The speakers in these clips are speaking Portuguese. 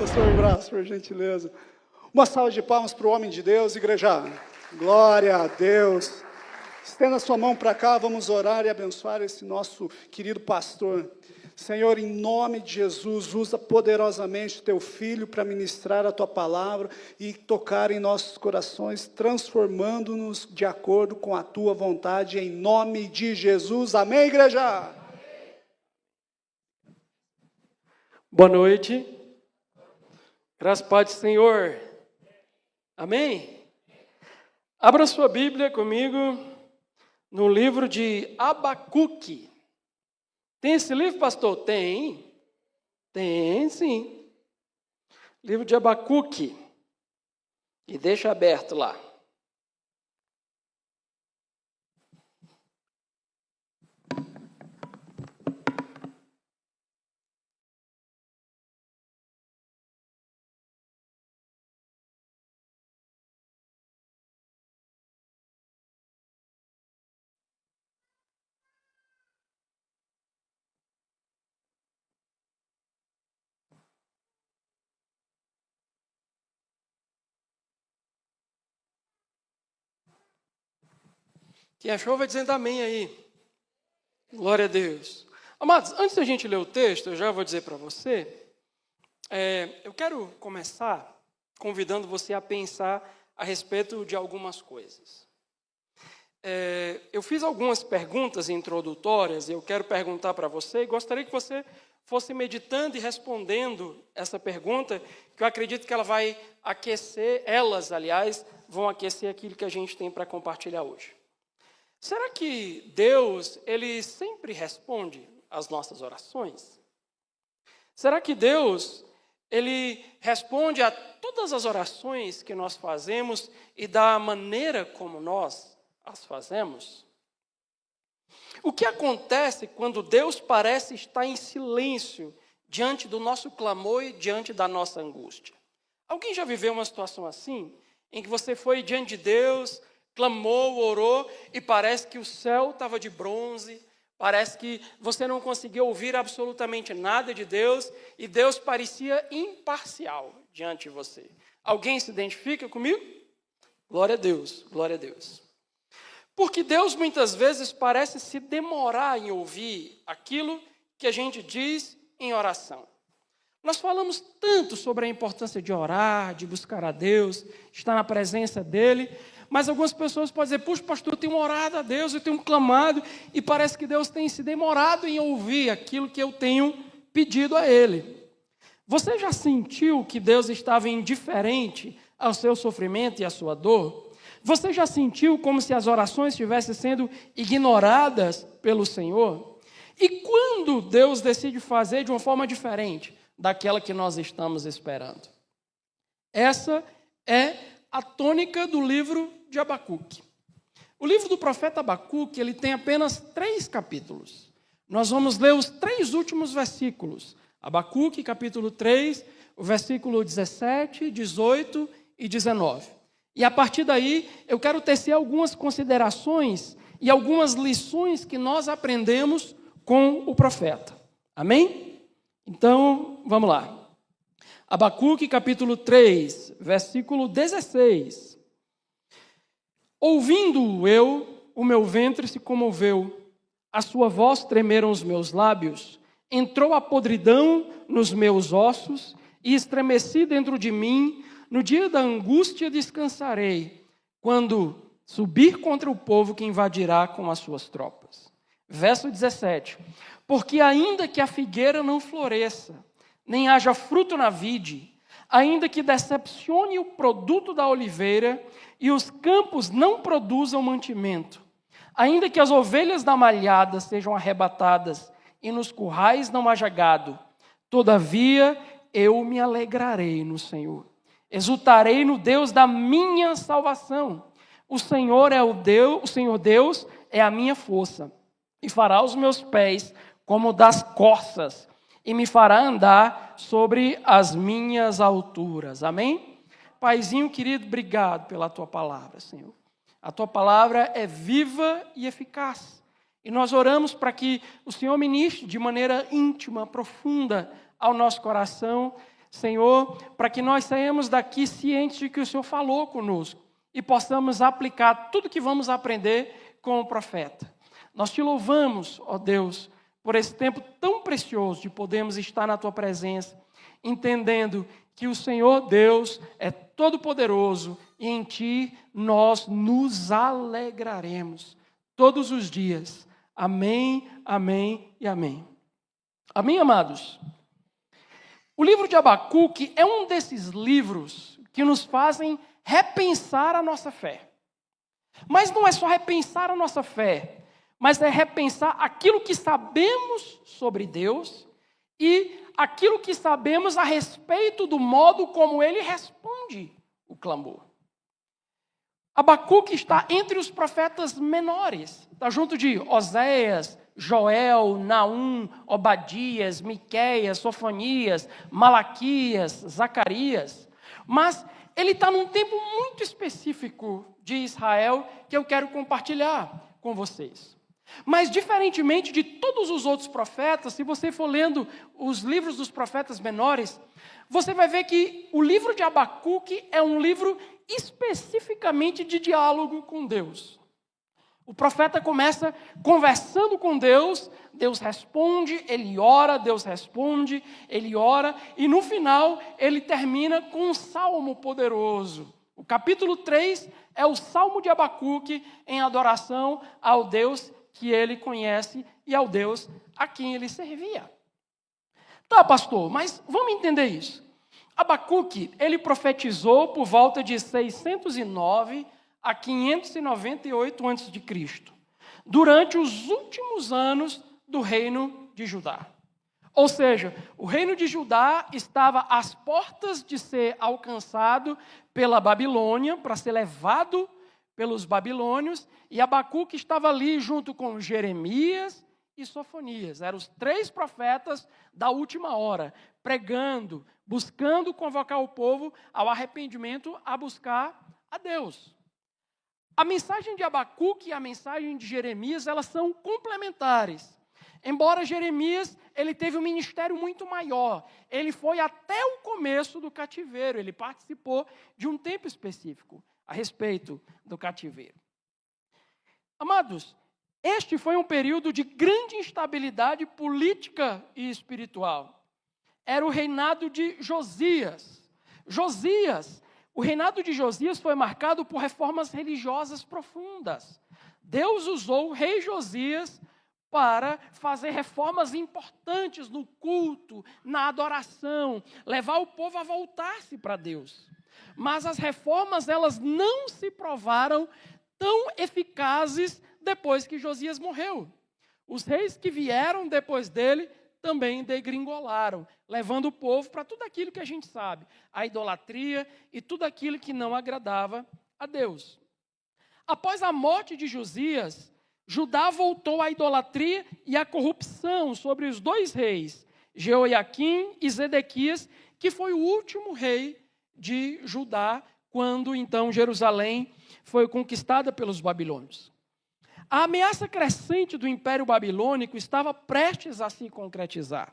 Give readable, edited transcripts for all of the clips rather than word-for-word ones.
pastor Brás, por gentileza. Uma salva de palmas para o homem de Deus, igreja. Glória a Deus. Estenda sua mão para cá, vamos orar e abençoar esse nosso querido pastor. Senhor, em nome de Jesus, usa poderosamente o teu filho para ministrar a tua palavra e tocar em nossos corações, transformando-nos de acordo com a tua vontade, em nome de Jesus. Amém, igreja? Boa noite. Graças e paz do Senhor. Amém? Abra sua Bíblia comigo no livro de Abacuque. Tem esse livro, pastor? Tem. Tem, sim. Livro de Abacuque. E deixa aberto lá. Quem achou vai dizendo amém aí. Glória a Deus. Amados, antes da gente ler o texto, eu já vou dizer para você, eu quero começar convidando você a pensar a respeito de algumas coisas. Eu fiz algumas perguntas introdutórias, e eu quero perguntar para você, e gostaria que você fosse meditando e respondendo essa pergunta, que eu acredito que ela vai aquecer, aliás, vão aquecer aquilo que a gente tem para compartilhar hoje. Será que Deus, Ele sempre responde às nossas orações? Será que Deus, Ele responde a todas as orações que nós fazemos e da maneira como nós as fazemos? O que acontece quando Deus parece estar em silêncio diante do nosso clamor e diante da nossa angústia? Alguém já viveu uma situação assim, em que você foi diante de Deus, clamou, orou, e parece que o céu estava de bronze, parece que você não conseguia ouvir absolutamente nada de Deus, e Deus parecia imparcial diante de você. Alguém se identifica comigo? Glória a Deus, glória a Deus. Porque Deus muitas vezes parece se demorar em ouvir aquilo que a gente diz em oração. Nós falamos tanto sobre a importância de orar, de buscar a Deus, estar na presença dEle, mas algumas pessoas podem dizer, puxa, pastor, eu tenho orado a Deus, eu tenho clamado, e parece que Deus tem se demorado em ouvir aquilo que eu tenho pedido a Ele. Você já sentiu que Deus estava indiferente ao seu sofrimento e à sua dor? Você já sentiu como se as orações estivessem sendo ignoradas pelo Senhor? E quando Deus decide fazer de uma forma diferente daquela que nós estamos esperando? Essa é a tônica do livro de Abacuque. O livro do profeta Abacuque, ele tem apenas 3 capítulos. Nós vamos ler os 3 últimos versículos. Abacuque, capítulo 3, o versículo 17, 18 e 19. E a partir daí, eu quero tecer algumas considerações e algumas lições que nós aprendemos com o profeta. Amém? Então, vamos lá. Abacuque, capítulo 3, versículo 16. Ouvindo eu, o meu ventre se comoveu, a sua voz tremeram os meus lábios, entrou a podridão nos meus ossos e estremeci dentro de mim. No dia da angústia descansarei, quando subir contra o povo que invadirá com as suas tropas. Verso 17. Porque ainda que a figueira não floresça, nem haja fruto na vide, ainda que decepcione o produto da oliveira e os campos não produzam mantimento, ainda que as ovelhas da malhada sejam arrebatadas e nos currais não haja gado, todavia eu me alegrarei no Senhor, exultarei no Deus da minha salvação. O Senhor é o Deus, o Senhor Deus é a minha força, e fará os meus pés como das corças, e me fará andar sobre as minhas alturas. Amém? Paizinho querido, obrigado pela tua palavra, Senhor. A tua palavra é viva e eficaz. E nós oramos para que o Senhor ministre de maneira íntima, profunda ao nosso coração, Senhor, para que nós saímos daqui cientes de que o Senhor falou conosco e possamos aplicar tudo que vamos aprender com o profeta. Nós te louvamos, ó Deus, por esse tempo tão precioso de podermos estar na tua presença, entendendo que o Senhor Deus é todo-poderoso e em ti nós nos alegraremos todos os dias. Amém, amém e amém. Amém, amados? O livro de Abacuque é um desses livros que nos fazem repensar a nossa fé. Mas não é só repensar a nossa fé, mas é repensar aquilo que sabemos sobre Deus e aquilo que sabemos a respeito do modo como Ele responde o clamor. Abacuque está entre os profetas menores, está junto de Oséias, Joel, Naum, Obadias, Miqueias, Sofonias, Malaquias, Zacarias. Mas ele está num tempo muito específico de Israel que eu quero compartilhar com vocês. Mas, diferentemente de todos os outros profetas, se você for lendo os livros dos profetas menores, você vai ver que o livro de Abacuque é um livro especificamente de diálogo com Deus. O profeta começa conversando com Deus, Deus responde, ele ora, Deus responde, ele ora, e no final ele termina com um salmo poderoso. O capítulo 3 é o salmo de Abacuque em adoração ao Deus que ele conhece e ao Deus a quem ele servia. Tá, pastor, mas vamos entender isso. Abacuque, ele profetizou por volta de 609 a 598 a.C., durante os últimos anos do reino de Judá. Ou seja, o reino de Judá estava às portas de ser alcançado pela Babilônia, para ser levado pelos babilônios, e Abacuque estava ali junto com Jeremias e Sofonias. Eram os 3 profetas da última hora, pregando, buscando convocar o povo ao arrependimento, a buscar a Deus. A mensagem de Abacuque e a mensagem de Jeremias, elas são complementares. Embora Jeremias, ele teve um ministério muito maior. Ele foi até o começo do cativeiro, ele participou de um tempo específico a respeito do cativeiro. Amados, este foi um período de grande instabilidade política e espiritual. Era o reinado de Josias. O reinado de Josias foi marcado por reformas religiosas profundas. Deus usou o rei Josias para fazer reformas importantes no culto, na adoração, levar o povo a voltar-se para Deus. Mas as reformas, elas não se provaram tão eficazes depois que Josias morreu. Os reis que vieram depois dele também degringolaram, levando o povo para tudo aquilo que a gente sabe, a idolatria e tudo aquilo que não agradava a Deus. Após a morte de Josias, Judá voltou à idolatria e à corrupção sobre os 2 reis, Jeoiaquim e Zedequias, que foi o último rei de Judá, quando então Jerusalém foi conquistada pelos babilônios. A ameaça crescente do Império Babilônico estava prestes a se concretizar.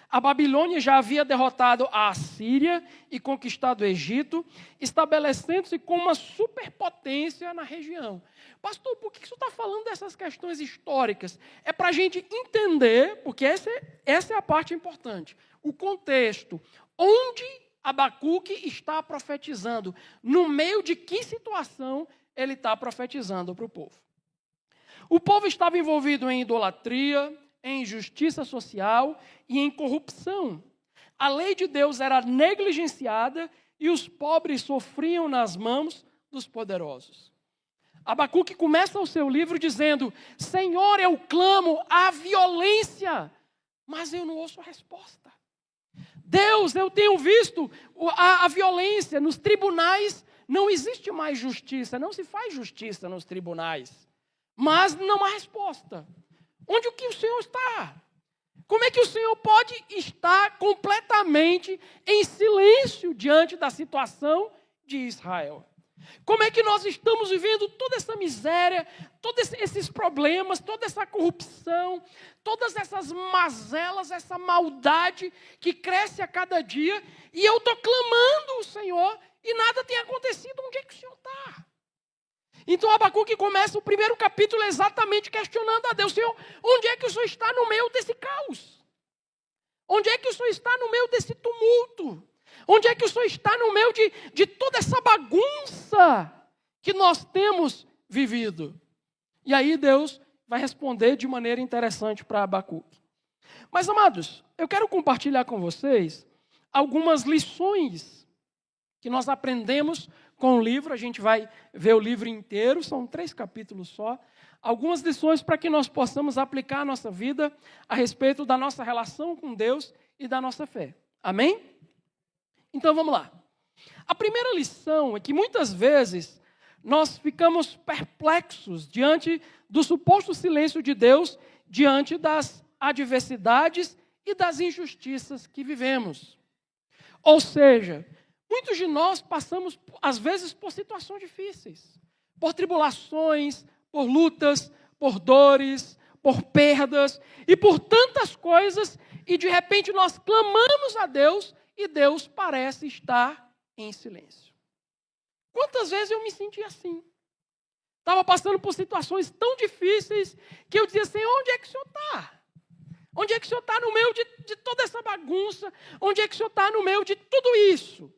A Babilônia já havia derrotado a Assíria e conquistado o Egito, estabelecendo-se como uma superpotência na região. Pastor, por que você está falando dessas questões históricas? É para a gente entender, porque essa é a parte importante, o contexto, onde Abacuque está profetizando, no meio de que situação ele está profetizando para o povo. O povo estava envolvido em idolatria, em injustiça social e em corrupção. A lei de Deus era negligenciada e os pobres sofriam nas mãos dos poderosos. Abacuque começa o seu livro dizendo: Senhor, eu clamo à violência, mas eu não ouço a resposta. Deus, eu tenho visto a violência nos tribunais, não existe mais justiça, não se faz justiça nos tribunais. Mas não há resposta. Onde o que o Senhor está? Como é que o Senhor pode estar completamente em silêncio diante da situação de Israel? Como é que nós estamos vivendo toda essa miséria, todos esses problemas, toda essa corrupção, todas essas mazelas, essa maldade que cresce a cada dia, e eu estou clamando ao Senhor e nada tem acontecido. Onde é que o Senhor está? Então Abacuque começa o primeiro capítulo exatamente questionando a Deus: Senhor, onde é que o Senhor está no meio desse caos? Onde é que o Senhor está no meio desse tumulto? Onde é que o Senhor está no meio de toda essa bagunça que nós temos vivido? E aí Deus vai responder de maneira interessante para Abacuque. Mas, amados, eu quero compartilhar com vocês algumas lições que nós aprendemos com o livro. A gente vai ver o livro inteiro, são 3 capítulos só. Algumas lições para que nós possamos aplicar a nossa vida a respeito da nossa relação com Deus e da nossa fé. Amém? Então vamos lá. A primeira lição é que muitas vezes nós ficamos perplexos diante do suposto silêncio de Deus, diante das adversidades e das injustiças que vivemos. Ou seja, muitos de nós passamos, às vezes, por situações difíceis, por tribulações, por lutas, por dores, por perdas e por tantas coisas, e de repente nós clamamos a Deus e Deus parece estar em silêncio. Quantas vezes eu me senti assim? Estava passando por situações tão difíceis que eu dizia: Senhor, onde é que o Senhor está? Onde é que o Senhor está no meio de toda essa bagunça? Onde é que o Senhor está no meio de tudo isso?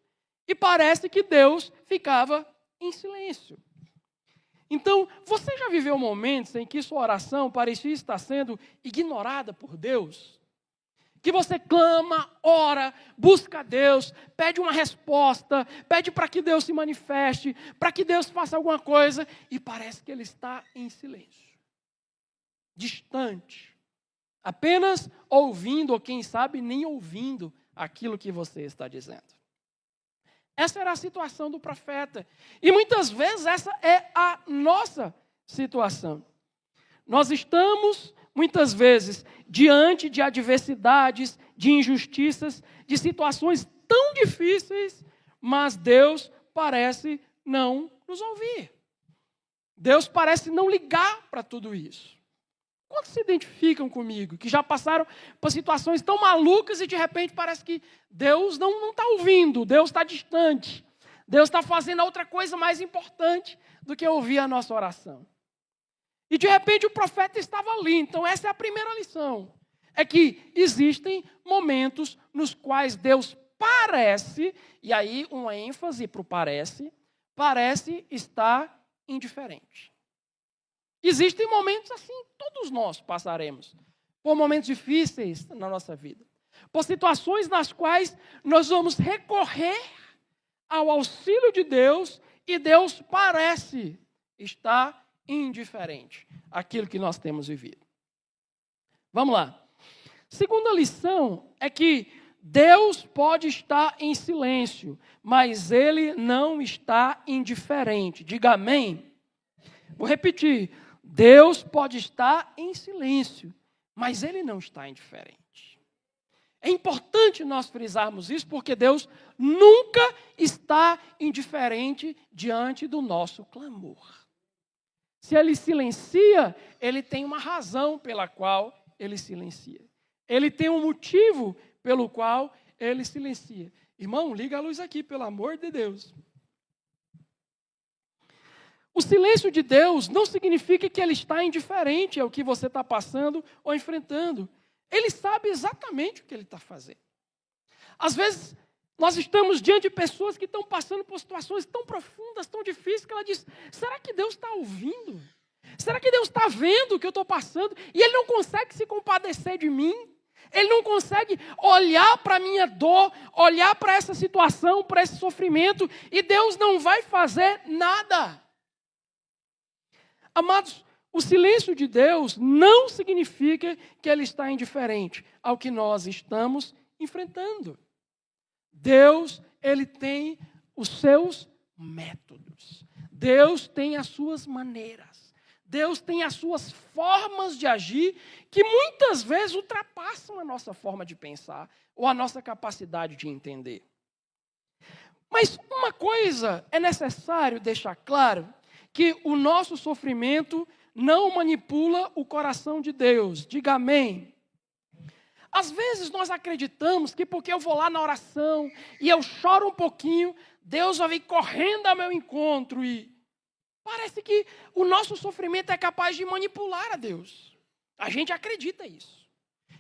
E parece que Deus ficava em silêncio. Então, você já viveu momentos em que sua oração parecia estar sendo ignorada por Deus? Que você clama, ora, busca a Deus, pede uma resposta, pede para que Deus se manifeste, para que Deus faça alguma coisa, e parece que Ele está em silêncio, distante, apenas ouvindo, ou quem sabe nem ouvindo aquilo que você está dizendo. Essa era a situação do profeta, e muitas vezes essa é a nossa situação. Nós estamos, muitas vezes, diante de adversidades, de injustiças, de situações tão difíceis, mas Deus parece não nos ouvir. Deus parece não ligar para tudo isso. Quantos se identificam comigo, que já passaram por situações tão malucas e de repente parece que Deus não está ouvindo, Deus está distante, Deus está fazendo outra coisa mais importante do que ouvir a nossa oração. E de repente o profeta estava ali. Então essa é a primeira lição. É que existem momentos nos quais Deus parece, e aí uma ênfase para o parece estar indiferente. Existem momentos assim, todos nós passaremos por momentos difíceis na nossa vida. Por situações nas quais nós vamos recorrer ao auxílio de Deus e Deus parece estar indiferente àquilo que nós temos vivido. Vamos lá. Segunda lição é que Deus pode estar em silêncio, mas Ele não está indiferente. Diga amém. Vou repetir. Deus pode estar em silêncio, mas Ele não está indiferente. É importante nós frisarmos isso, porque Deus nunca está indiferente diante do nosso clamor. Se Ele silencia, Ele tem uma razão pela qual Ele silencia. Ele tem um motivo pelo qual Ele silencia. Irmão, liga a luz aqui, pelo amor de Deus. O silêncio de Deus não significa que Ele está indiferente ao que você está passando ou enfrentando. Ele sabe exatamente o que Ele está fazendo. Às vezes, nós estamos diante de pessoas que estão passando por situações tão profundas, tão difíceis, que ela diz: será que Deus está ouvindo? Será que Deus está vendo o que eu estou passando? E Ele não consegue se compadecer de mim? Ele não consegue olhar para a minha dor, olhar para essa situação, para esse sofrimento, e Deus não vai fazer nada. Amados, o silêncio de Deus não significa que Ele está indiferente ao que nós estamos enfrentando. Deus, Ele tem os seus métodos. Deus tem as suas maneiras. Deus tem as suas formas de agir que muitas vezes ultrapassam a nossa forma de pensar ou a nossa capacidade de entender. Mas uma coisa é necessário deixar claro, que o nosso sofrimento não manipula o coração de Deus. Diga amém. Às vezes nós acreditamos que porque eu vou lá na oração e eu choro um pouquinho, Deus vai vir correndo ao meu encontro e parece que o nosso sofrimento é capaz de manipular a Deus. A gente acredita isso.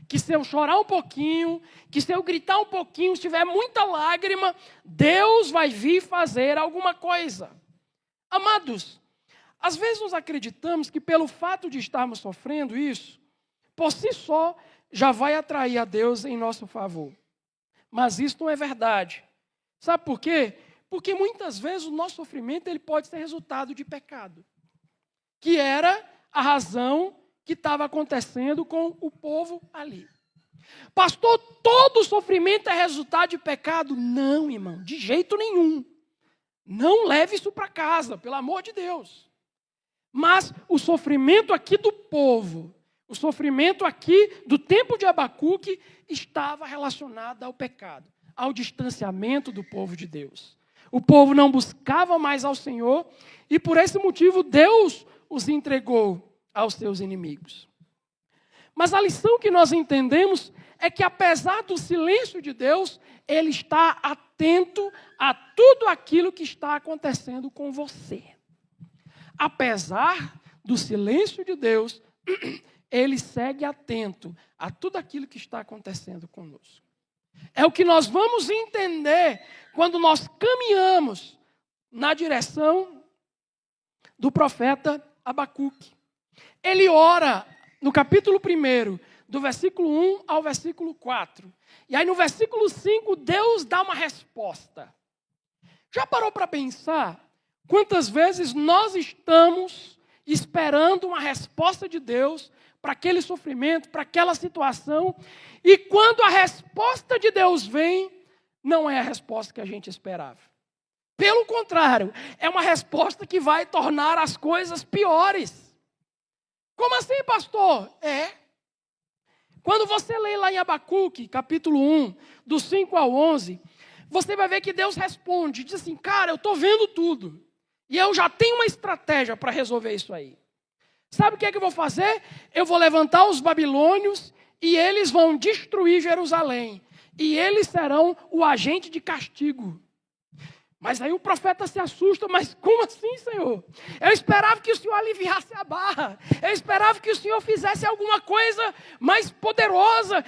Que se eu chorar um pouquinho, que se eu gritar um pouquinho, se tiver muita lágrima, Deus vai vir fazer alguma coisa. Amados, às vezes nós acreditamos que pelo fato de estarmos sofrendo isso, por si só, já vai atrair a Deus em nosso favor. Mas isso não é verdade. Sabe por quê? Porque muitas vezes o nosso sofrimento ele pode ser resultado de pecado. Que era a razão que estava acontecendo com o povo ali. Pastor, todo sofrimento é resultado de pecado? Não, irmão, de jeito nenhum. Não leve isso para casa, pelo amor de Deus. Mas o sofrimento aqui do povo, o sofrimento aqui do tempo de Abacuque estava relacionado ao pecado, ao distanciamento do povo de Deus. O povo não buscava mais ao Senhor e por esse motivo Deus os entregou aos seus inimigos. Mas a lição que nós entendemos é que apesar do silêncio de Deus, Ele está atento a tudo aquilo que está acontecendo com você. Apesar do silêncio de Deus, Ele segue atento a tudo aquilo que está acontecendo conosco. É o que nós vamos entender quando nós caminhamos na direção do profeta Abacuque. Ele ora no capítulo 1, do versículo 1 ao versículo 4. E aí no versículo 5, Deus dá uma resposta. Já parou para pensar quantas vezes nós estamos esperando uma resposta de Deus para aquele sofrimento, para aquela situação, e quando a resposta de Deus vem, não é a resposta que a gente esperava. Pelo contrário, é uma resposta que vai tornar as coisas piores. Como assim, pastor? Quando você lê lá em Abacuque, capítulo 1, do 5 ao 11, você vai ver que Deus responde, diz assim, cara, eu estou vendo tudo, e eu já tenho uma estratégia para resolver isso aí. Sabe o que é que eu vou fazer? Eu vou levantar os babilônios e eles vão destruir Jerusalém. E eles serão o agente de castigo. Mas aí o profeta se assusta, mas como assim, Senhor? Eu esperava que o Senhor aliviasse a barra. Eu esperava que o Senhor fizesse alguma coisa mais poderosa,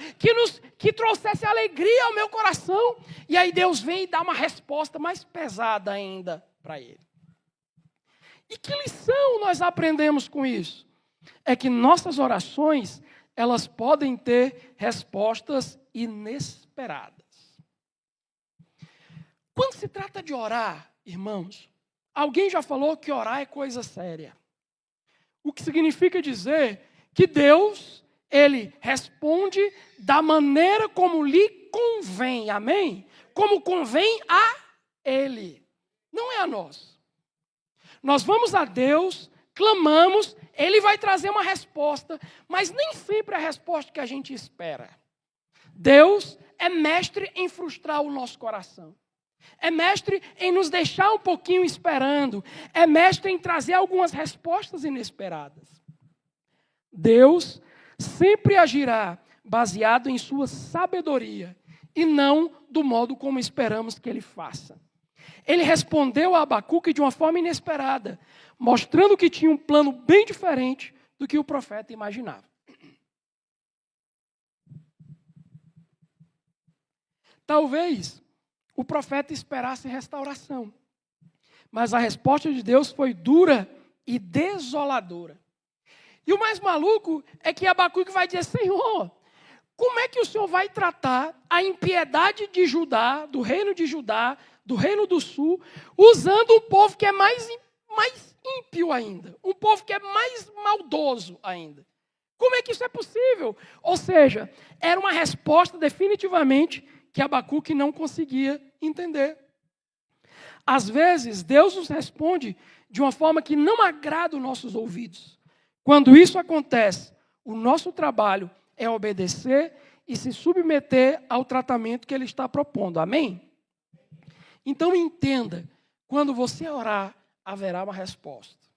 que trouxesse alegria ao meu coração. E aí Deus vem e dá uma resposta mais pesada ainda para ele. E que lição nós aprendemos com isso? É que nossas orações, elas podem ter respostas inesperadas. Quando se trata de orar, irmãos, alguém já falou que orar é coisa séria. O que significa dizer que Deus, Ele responde da maneira como lhe convém, amém? Como convém a Ele, não é a nós. Nós vamos a Deus, clamamos, Ele vai trazer uma resposta, mas nem sempre é a resposta que a gente espera. Deus é mestre em frustrar o nosso coração. É mestre em nos deixar um pouquinho esperando. É mestre em trazer algumas respostas inesperadas. Deus sempre agirá baseado em sua sabedoria e não do modo como esperamos que Ele faça. Ele respondeu a Abacuque de uma forma inesperada, mostrando que tinha um plano bem diferente do que o profeta imaginava. Talvez o profeta esperasse restauração, mas a resposta de Deus foi dura e desoladora. E o mais maluco é que Abacuque vai dizer, Senhor, como é que o Senhor vai tratar a impiedade de Judá, do reino de Judá, do reino do sul, usando um povo que é mais ímpio ainda, um povo que é mais maldoso ainda? Como é que isso é possível? Ou seja, era uma resposta definitivamente que Abacuque não conseguia entender. Às vezes, Deus nos responde de uma forma que não agrada os nossos ouvidos. Quando isso acontece, o nosso trabalho é obedecer e se submeter ao tratamento que Ele está propondo. Amém? Então entenda, quando você orar, haverá uma resposta.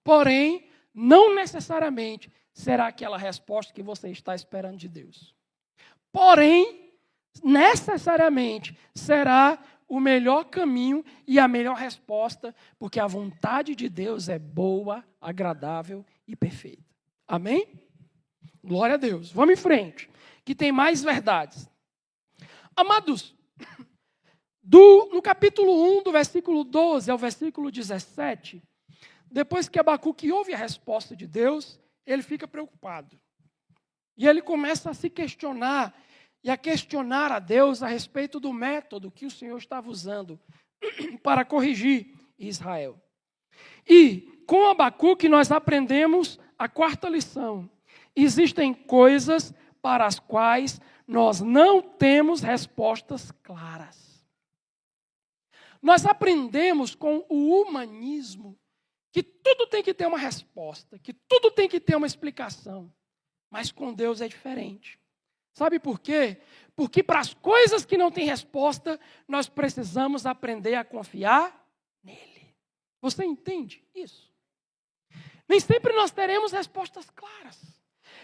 Porém, não necessariamente será aquela resposta que você está esperando de Deus. Porém, necessariamente será o melhor caminho e a melhor resposta, porque a vontade de Deus é boa, agradável e perfeita. Amém? Glória a Deus. Vamos em frente, que tem mais verdades. Amados, no capítulo 1, do versículo 12 ao versículo 17, depois que Abacuque ouve a resposta de Deus, ele fica preocupado. E ele começa a se questionar e a questionar a Deus a respeito do método que o Senhor estava usando para corrigir Israel. E com Abacuque nós aprendemos a quarta lição. Existem coisas para as quais nós não temos respostas claras. Nós aprendemos com o humanismo que tudo tem que ter uma resposta, que tudo tem que ter uma explicação. Mas com Deus é diferente. Sabe por quê? Porque para as coisas que não têm resposta, nós precisamos aprender a confiar nele. Você entende isso? Nem sempre nós teremos respostas claras.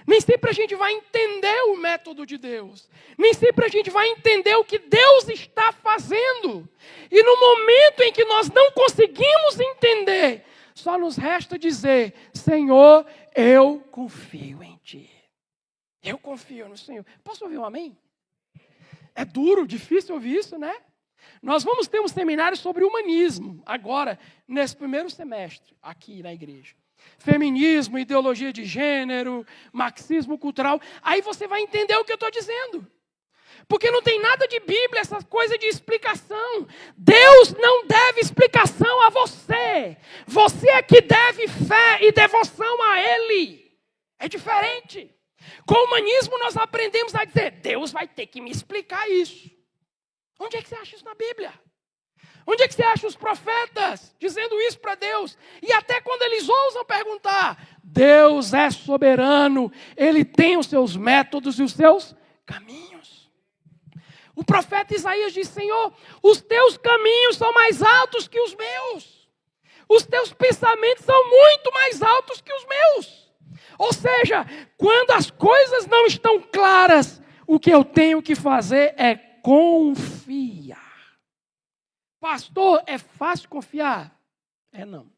Nem sempre a gente vai entender o método de Deus. Nem sempre a gente vai entender o que Deus está fazendo. E no momento em que nós não conseguimos entender, só nos resta dizer: Senhor, eu confio em Ti. Eu confio no Senhor. Posso ouvir um amém? É duro, difícil ouvir isso, né? Nós vamos ter um seminário sobre humanismo, agora, nesse primeiro semestre, aqui na igreja. Feminismo, ideologia de gênero, marxismo cultural. Aí você vai entender o que eu estou dizendo. Porque não tem nada de Bíblia, essa coisa de explicação. Deus não deve explicação a você. Você é que deve fé e devoção a Ele. É diferente. Com o humanismo nós aprendemos a dizer: Deus vai ter que me explicar isso. Onde é que você acha isso na Bíblia? Onde é que você acha os profetas dizendo isso para Deus? E até quando eles ousam perguntar, Deus é soberano, Ele tem os seus métodos e os seus caminhos. O profeta Isaías diz: Senhor, os teus caminhos são mais altos que os meus. Os teus pensamentos são muito mais altos que os meus. Ou seja, quando as coisas não estão claras, o que eu tenho que fazer é confiar. Pastor, é fácil confiar? É não.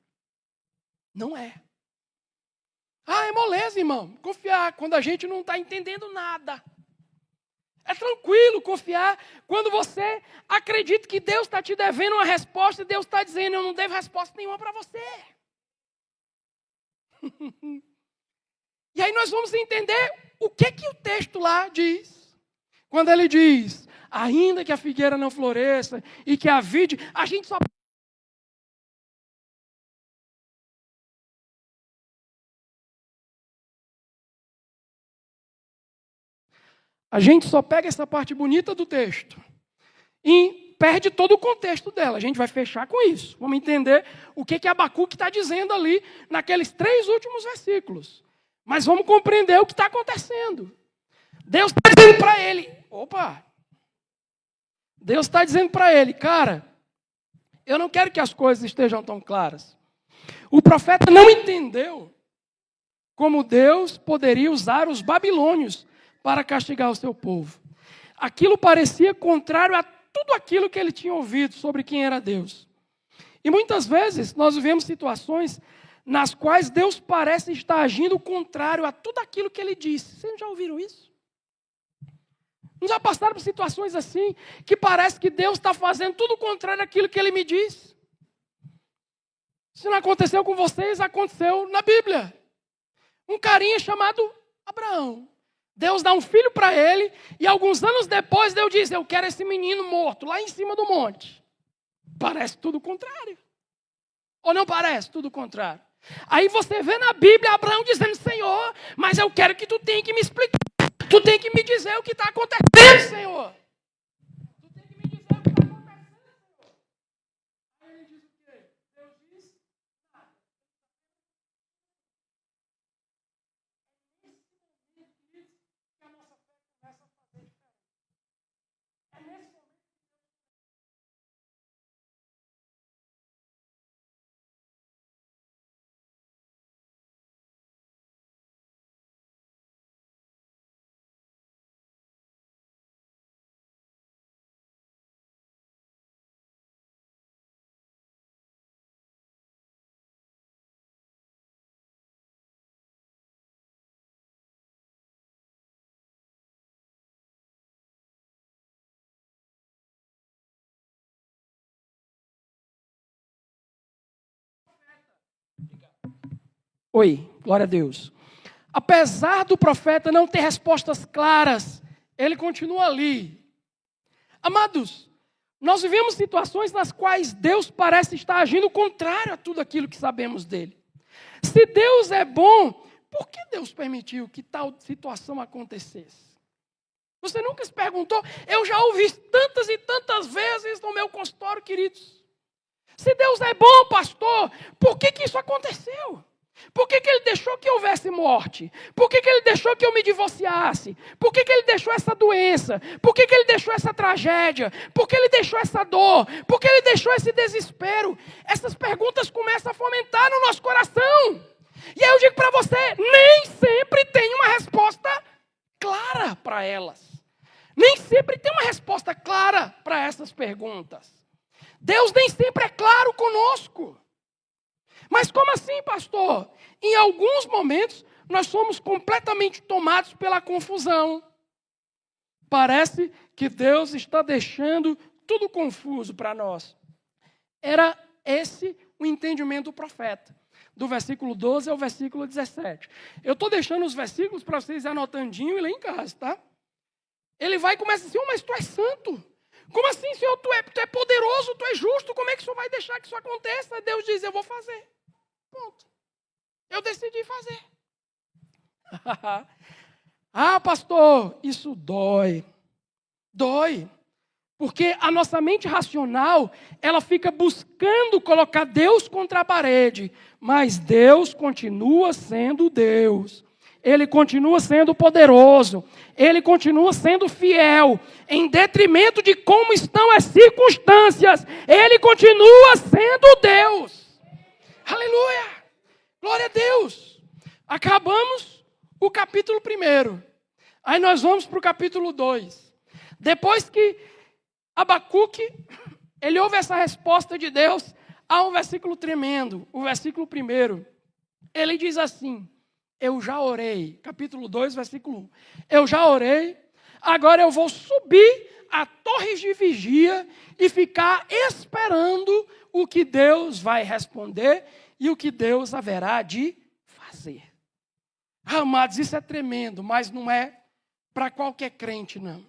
Não é. Ah, é moleza, irmão, confiar quando a gente não está entendendo nada. É tranquilo confiar quando você acredita que Deus está te devendo uma resposta e Deus está dizendo: eu não devo resposta nenhuma para você. E aí nós vamos entender o que o texto lá diz. Quando ele diz: ainda que a figueira não floresça e que a vide, a gente só... A gente só pega essa parte bonita do texto e perde todo o contexto dela. A gente vai fechar com isso. Vamos entender o que Abacuque está dizendo ali naqueles 3 últimos versículos. Mas vamos compreender o que está acontecendo. Deus está dizendo para ele... Deus está dizendo para ele: cara, eu não quero que as coisas estejam tão claras. O profeta não entendeu como Deus poderia usar os babilônios para castigar o seu povo. Aquilo parecia contrário a tudo aquilo que ele tinha ouvido sobre quem era Deus. E muitas vezes nós vivemos situações nas quais Deus parece estar agindo contrário a tudo aquilo que Ele disse. Vocês já ouviram isso? Não já passaram por situações assim, que parece que Deus está fazendo tudo o contrário daquilo que Ele me disse? Se não aconteceu com vocês, aconteceu na Bíblia. Um carinha chamado Abraão. Deus dá um filho para ele, e alguns anos depois Deus diz: eu quero esse menino morto, lá em cima do monte. Parece tudo o contrário. Ou não parece tudo o contrário? Aí você vê na Bíblia Abraão dizendo: Senhor, mas eu quero que tu tenha que me explicar. Tu tem que me dizer o que está acontecendo, Senhor. Tu tem que me dizer o que está acontecendo, Senhor. Aí ele diz o quê? Deus diz: nada. É nesse momento, queridos, que a nossa fé começa a fazer diferença. É nesse momento. Oi, glória a Deus. Apesar do profeta não ter respostas claras, ele continua ali. Amados, nós vivemos situações nas quais Deus parece estar agindo contrário a tudo aquilo que sabemos dele. Se Deus é bom, por que Deus permitiu que tal situação acontecesse? Você nunca se perguntou? Eu já ouvi tantas e tantas vezes no meu consultório, queridos. Se Deus é bom, pastor, por que isso aconteceu? Por que Ele deixou que houvesse morte? Por que Ele deixou que eu me divorciasse? Por que Ele deixou essa doença? Por que Ele deixou essa tragédia? Por que Ele deixou essa dor? Por que Ele deixou esse desespero? Essas perguntas começam a fomentar no nosso coração. E aí eu digo para você, nem sempre tem uma resposta clara para elas. Nem sempre tem uma resposta clara para essas perguntas. Deus nem sempre é claro conosco. Mas como assim, pastor? Em alguns momentos, nós somos completamente tomados pela confusão. Parece que Deus está deixando tudo confuso para nós. Era esse o entendimento do profeta, do versículo 12 ao versículo 17. Eu estou deixando os versículos para vocês anotandinho e ler em casa, tá? Ele vai e começa assim, mas tu és santo. Como assim, Senhor? Tu é poderoso, tu é justo, como é que o Senhor vai deixar que isso aconteça? Deus diz, eu vou fazer. Ponto. Eu decidi fazer. Ah, pastor, isso dói. Dói. Porque a nossa mente racional, ela fica buscando colocar Deus contra a parede. Mas Deus continua sendo Deus. Ele continua sendo poderoso. Ele continua sendo fiel. Em detrimento de como estão as circunstâncias. Ele continua sendo Deus. Aleluia! Glória a Deus! Acabamos o capítulo 1. Aí nós vamos para o capítulo 2. Depois que Abacuque, ele ouve essa resposta de Deus, há um versículo tremendo, o versículo 1. Ele diz assim, eu já orei, capítulo 2, versículo 1. Eu já orei, agora eu vou subir a torres de vigia e ficar esperando o que Deus vai responder e o que Deus haverá de fazer. Amados, isso é tremendo, mas não é para qualquer crente, não.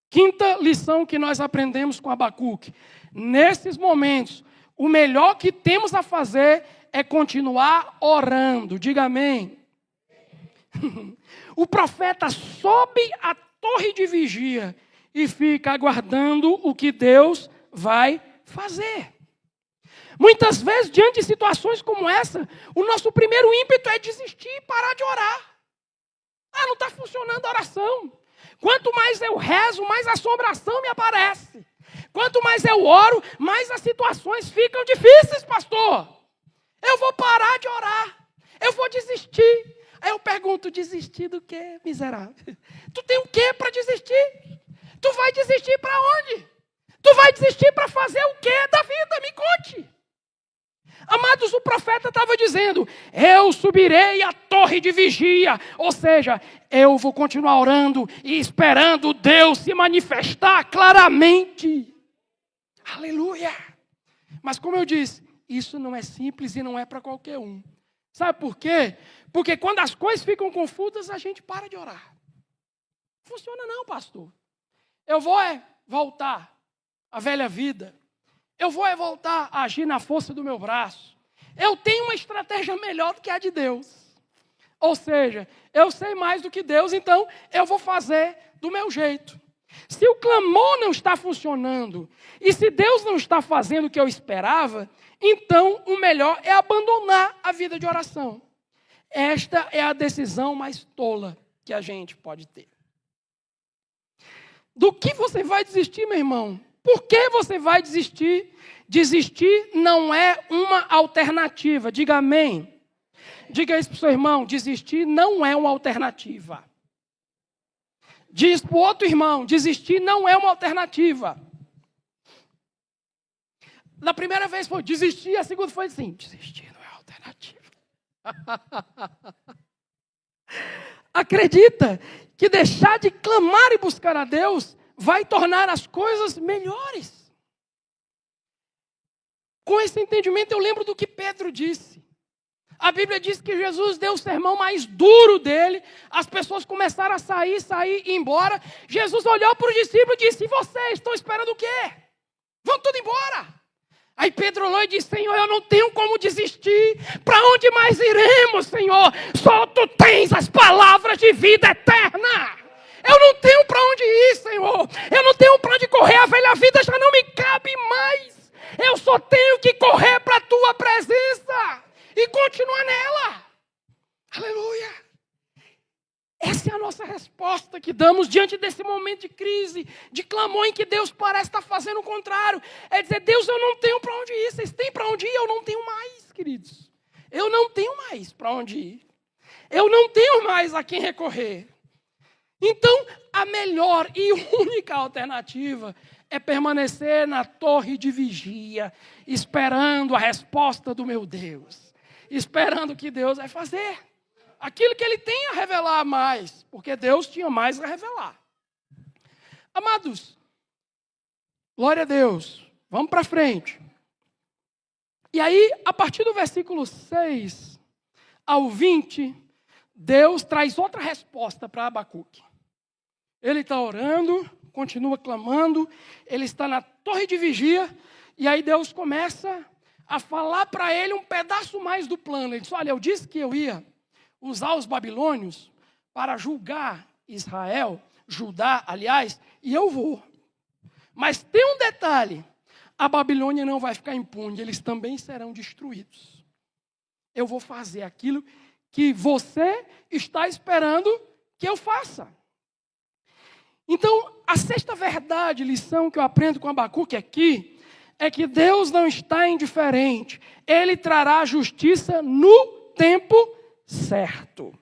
Quinta lição que nós aprendemos com Abacuque. Nesses momentos, o melhor que temos a fazer é continuar orando. Diga amém. O profeta sobe a torre de vigia e fica aguardando o que Deus vai fazer. Muitas vezes, diante de situações como essa, o nosso primeiro ímpeto é desistir e parar de orar. Ah, não está funcionando a oração. Quanto mais eu rezo, mais assombração me aparece. Quanto mais eu oro, mais as situações ficam difíceis, pastor. Eu vou parar de orar. Eu vou desistir. Aí eu pergunto, desistir do quê, miserável? Tu tem o quê para desistir? Tu vai desistir para onde? Tu vai desistir para fazer o quê da vida? Me conte. Amados, o profeta estava dizendo, eu subirei a torre de vigia, ou seja, eu vou continuar orando e esperando Deus se manifestar claramente. Aleluia! Mas como eu disse, isso não é simples e não é para qualquer um. Sabe por quê? Porque quando as coisas ficam confusas, a gente para de orar. Não funciona não, pastor. Eu vou voltar à velha vida. Eu vou voltar a agir na força do meu braço. Eu tenho uma estratégia melhor do que a de Deus. Ou seja, eu sei mais do que Deus, então eu vou fazer do meu jeito. Se o clamor não está funcionando, e se Deus não está fazendo o que eu esperava, então o melhor é abandonar a vida de oração. Esta é a decisão mais tola que a gente pode ter. Do que você vai desistir, meu irmão? Por que você vai desistir? Desistir não é uma alternativa. Diga amém. Diga isso para o seu irmão. Desistir não é uma alternativa. Diz para o outro irmão. Desistir não é uma alternativa. Na primeira vez foi desistir. A segunda foi assim. Desistir não é alternativa. Acredita que deixar de clamar e buscar a Deus vai tornar as coisas melhores. Com esse entendimento, eu lembro do que Pedro disse. A Bíblia diz que Jesus deu o sermão mais duro dele. As pessoas começaram a sair e ir embora. Jesus olhou para os discípulos e disse: e vocês estão esperando o quê? Vão tudo embora. Aí Pedro olhou e disse: Senhor, eu não tenho como desistir. Para onde mais iremos, Senhor? Só tu tens as palavras de vida eterna. Eu não tenho para onde ir, Senhor. Eu não tenho para onde correr. A velha vida já não me cabe mais. Eu só tenho que correr para a tua presença e continuar nela. Aleluia. Essa é a nossa resposta que damos diante desse momento de crise, de clamor em que Deus parece estar fazendo o contrário. É dizer: Deus, eu não tenho para onde ir. Vocês têm para onde ir? Eu não tenho mais, queridos. Eu não tenho mais para onde ir. Eu não tenho mais a quem recorrer. Então, a melhor e única alternativa é permanecer na torre de vigia, esperando a resposta do meu Deus. Esperando o que Deus vai fazer. Aquilo que Ele tem a revelar mais, porque Deus tinha mais a revelar. Amados, glória a Deus, vamos para frente. E aí, a partir do versículo 6 ao 20, Deus traz outra resposta para Abacuque. Ele está orando, continua clamando, ele está na torre de vigia, e aí Deus começa a falar para ele um pedaço mais do plano. Ele diz: olha, eu disse que eu ia usar os babilônios para julgar Israel, Judá, aliás, e eu vou. Mas tem um detalhe: a Babilônia não vai ficar impune, eles também serão destruídos. Eu vou fazer aquilo que você está esperando que eu faça. Então, a sexta verdade, lição que eu aprendo com Abacuque aqui, é que Deus não está indiferente. Ele trará justiça no tempo certo.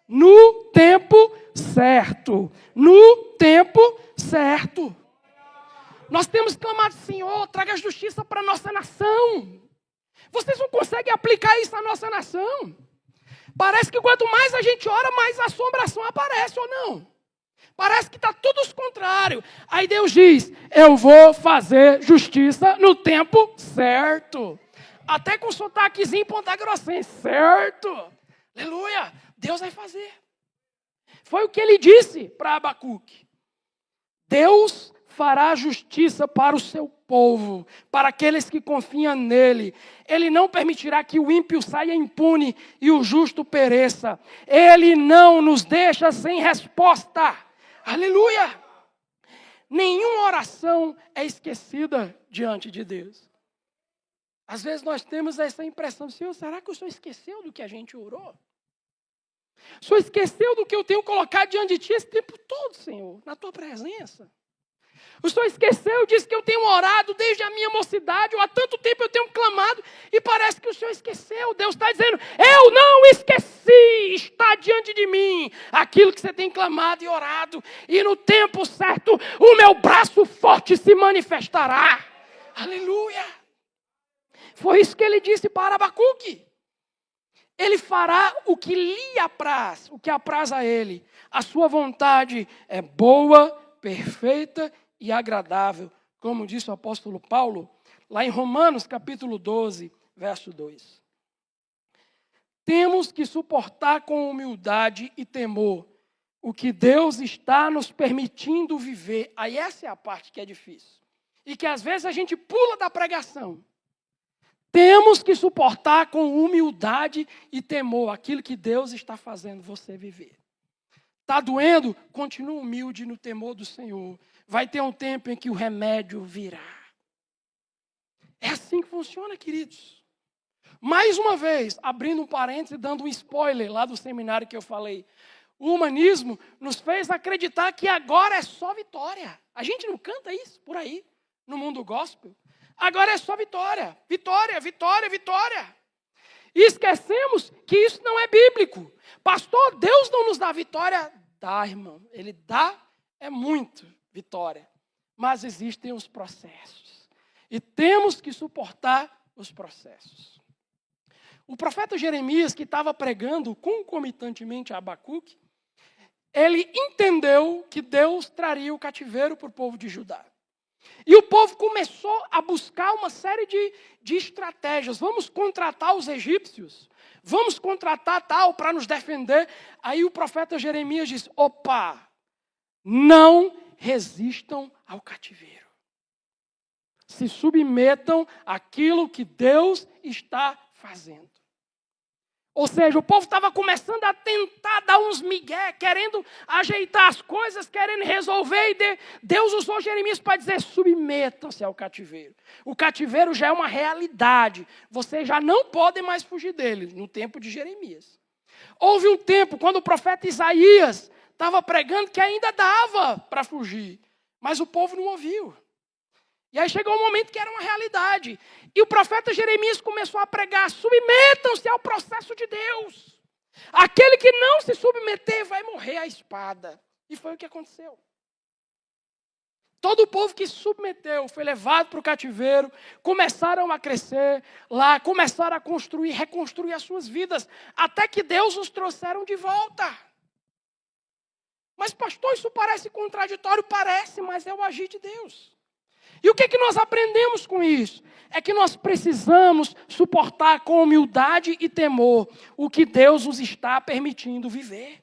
No tempo certo. No tempo certo. Nós temos clamado: Senhor, traga justiça para a nossa nação. Vocês não conseguem aplicar isso à nossa nação? Parece que quanto mais a gente ora, mais assombração aparece, ou não? Parece que está tudo os contrário. Aí Deus diz: eu vou fazer justiça no tempo certo. Até com sotaquezinho ponta-grossense, certo? Aleluia, Deus vai fazer. Foi o que ele disse para Abacuque. Deus fará justiça para o seu povo, para aqueles que confiam nele. Ele não permitirá que o ímpio saia impune e o justo pereça. Ele não nos deixa sem resposta. Aleluia! Nenhuma oração é esquecida diante de Deus. Às vezes nós temos essa impressão: Senhor, será que o Senhor esqueceu do que a gente orou? O Senhor esqueceu do que eu tenho colocado diante de Ti esse tempo todo, Senhor, na Tua presença? O Senhor esqueceu, disse que eu tenho orado desde a minha mocidade, ou há tanto tempo eu tenho clamado, e parece que o Senhor esqueceu. Deus está dizendo: eu não esqueci, está diante de mim aquilo que você tem clamado e orado, e no tempo certo o meu braço forte se manifestará. Aleluia! Foi isso que ele disse para Abacuque. Ele fará o que lhe apraz, o que apraz a ele. A sua vontade é boa, perfeita e agradável, como disse o apóstolo Paulo, lá em Romanos capítulo 12, verso 2. Temos que suportar com humildade e temor o que Deus está nos permitindo viver. Aí essa é a parte que é difícil. E que às vezes a gente pula da pregação. Temos que suportar com humildade e temor aquilo que Deus está fazendo você viver. Está doendo? Continua humilde no temor do Senhor. Vai ter um tempo em que o remédio virá. É assim que funciona, queridos. Mais uma vez, abrindo um parênteses e dando um spoiler lá do seminário que eu falei. O humanismo nos fez acreditar que agora é só vitória. A gente não canta isso por aí, no mundo gospel. Agora é só vitória. Vitória, vitória, vitória. E esquecemos que isso não é bíblico. Pastor, Deus não nos dá vitória? Dá, irmão. Ele dá, é muito vitória. Mas existem os processos. E temos que suportar os processos. O profeta Jeremias, que estava pregando concomitantemente a Abacuque, ele entendeu que Deus traria o cativeiro para o povo de Judá. E o povo começou a buscar uma série de estratégias. Vamos contratar os egípcios. Vamos contratar tal para nos defender. Aí o profeta Jeremias diz, opa, não resistam ao cativeiro. Se submetam àquilo que Deus está fazendo. Ou seja, o povo estava começando a tentar dar uns migué, querendo ajeitar as coisas, querendo resolver. E Deus usou Jeremias para dizer, submetam-se ao cativeiro. O cativeiro já é uma realidade. Vocês já não podem mais fugir dele, no tempo de Jeremias. Houve um tempo, quando o profeta Isaías estava pregando, que ainda dava para fugir. Mas o povo não ouviu. E aí chegou um momento que era uma realidade. E o profeta Jeremias começou a pregar, submetam-se ao processo de Deus. Aquele que não se submeter vai morrer à espada. E foi o que aconteceu. Todo o povo que se submeteu foi levado para o cativeiro, começaram a crescer lá, começaram a construir, reconstruir as suas vidas, até que Deus os trouxeram de volta. Mas pastor, isso parece contraditório? Parece, mas é o agir de Deus. E o que é que nós aprendemos com isso? É que nós precisamos suportar com humildade e temor o que Deus nos está permitindo viver.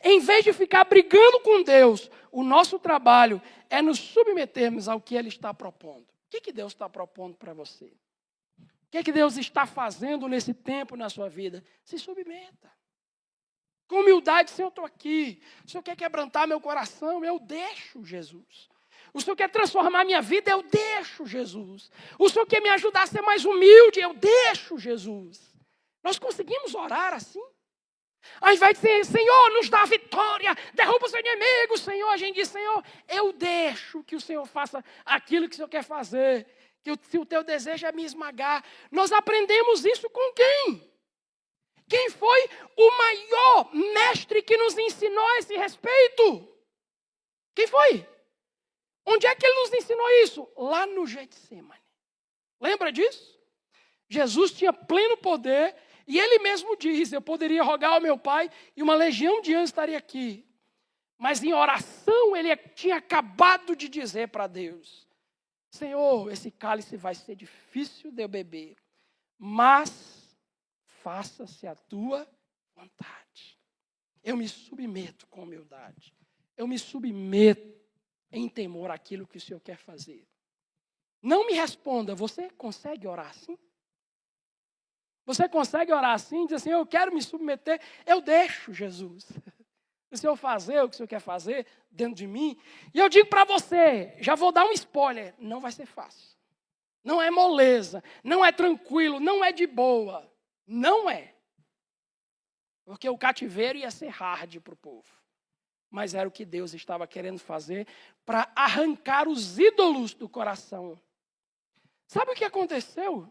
Em vez de ficar brigando com Deus, o nosso trabalho é nos submetermos ao que Ele está propondo. O que Deus está propondo para você? O que Deus está fazendo nesse tempo na sua vida? Se submeta. Com humildade, Senhor, eu estou aqui. O Senhor quer quebrantar meu coração? Eu deixo, Jesus. O Senhor quer transformar minha vida? Eu deixo, Jesus. O Senhor quer me ajudar a ser mais humilde? Eu deixo, Jesus. Nós conseguimos orar assim? Ao invés de dizer, Senhor, nos dá vitória, derruba os inimigos, Senhor, a gente diz, Senhor, eu deixo que o Senhor faça aquilo que o Senhor quer fazer. Que se o teu desejo é me esmagar. Nós aprendemos isso com quem? Quem foi o maior mestre que nos ensinou a esse respeito? Quem foi? Onde é que ele nos ensinou isso? Lá no Getsemane. Lembra disso? Jesus tinha pleno poder e ele mesmo diz, eu poderia rogar ao meu Pai e uma legião de anjos estaria aqui. Mas em oração ele tinha acabado de dizer para Deus, Senhor, esse cálice vai ser difícil de eu beber, mas faça-se a tua vontade. Eu me submeto com humildade. Eu me submeto em temor àquilo que o Senhor quer fazer. Não me responda, você consegue orar assim? Você consegue orar assim? Dizer assim, eu quero me submeter, eu deixo, Jesus. O Senhor fazer o que o Senhor quer fazer dentro de mim. E eu digo para você, já vou dar um spoiler, não vai ser fácil. Não é moleza, não é tranquilo, não é de boa. Não é. Porque o cativeiro ia ser hard para o povo. Mas era o que Deus estava querendo fazer para arrancar os ídolos do coração. Sabe o que aconteceu?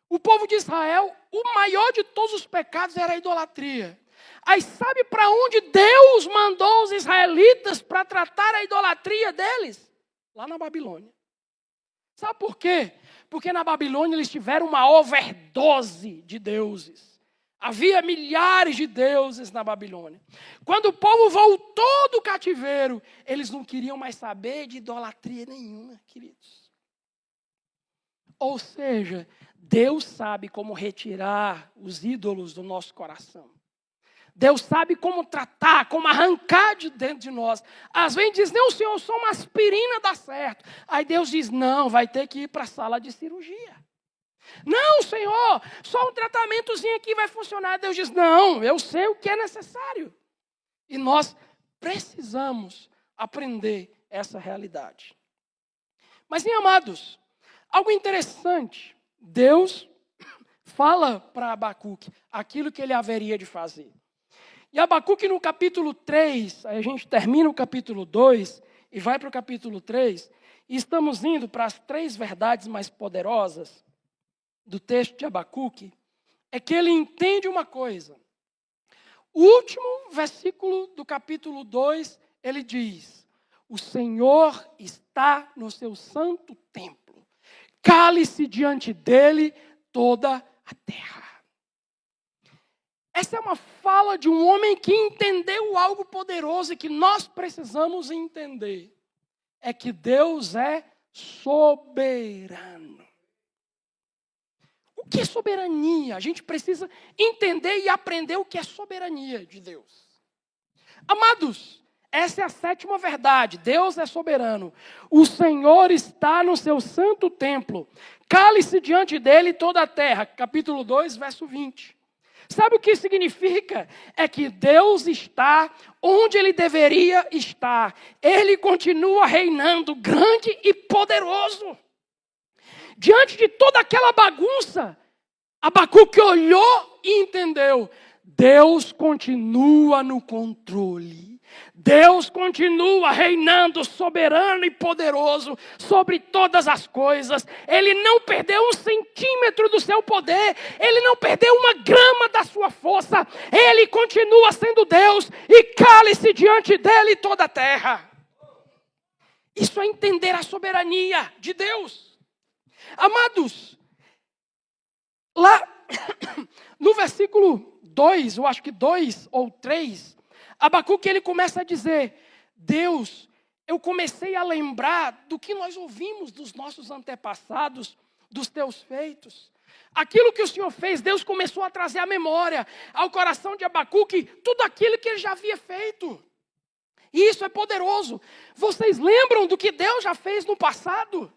O povo de Israel, o maior de todos os pecados era a idolatria. Aí sabe para onde Deus mandou os israelitas para tratar a idolatria deles? Lá na Babilônia. Sabe por quê? Porque na Babilônia eles tiveram uma overdose de deuses. Havia milhares de deuses na Babilônia. Quando o povo voltou do cativeiro, eles não queriam mais saber de idolatria nenhuma, queridos. Ou seja, Deus sabe como retirar os ídolos do nosso coração. Deus sabe como tratar, como arrancar de dentro de nós. Às vezes diz, não, Senhor, só uma aspirina dá certo. Aí Deus diz, não, vai ter que ir para a sala de cirurgia. Não, Senhor, só um tratamentozinho aqui vai funcionar. Deus diz, não, eu sei o que é necessário. E nós precisamos aprender essa realidade. Mas, meus amados, algo interessante. Deus fala para Abacuque aquilo que ele haveria de fazer. E Abacuque no capítulo 3, a gente termina o capítulo 2 e vai para o capítulo 3, e estamos indo para as 3 verdades mais poderosas do texto de Abacuque, é que ele entende uma coisa. O último versículo do capítulo 2, ele diz, o Senhor está no seu santo templo, cale-se diante dele toda a terra. Essa é uma fala de um homem que entendeu algo poderoso e que nós precisamos entender. É que Deus é soberano. O que é soberania? A gente precisa entender e aprender o que é soberania de Deus. Amados, essa é a sétima verdade. Deus é soberano. O Senhor está no seu santo templo. Cale-se diante dele toda a terra. Capítulo 2, verso 20. Sabe o que significa? É que Deus está onde Ele deveria estar. Ele continua reinando grande e poderoso. Diante de toda aquela bagunça, Abacuque olhou e entendeu. Deus continua no controle. Deus continua reinando soberano e poderoso sobre todas as coisas. Ele não perdeu um centímetro do seu poder. Ele não perdeu uma grama da sua força. Ele continua sendo Deus e cale-se diante dele toda a terra. Isso é entender a soberania de Deus. Amados, lá no versículo 2, eu acho que 2 ou 3, Abacuque ele começa a dizer, Deus, eu comecei a lembrar do que nós ouvimos dos nossos antepassados, dos teus feitos. Aquilo que o Senhor fez, Deus começou a trazer à memória, ao coração de Abacuque, tudo aquilo que ele já havia feito. E isso é poderoso. Vocês lembram do que Deus já fez no passado?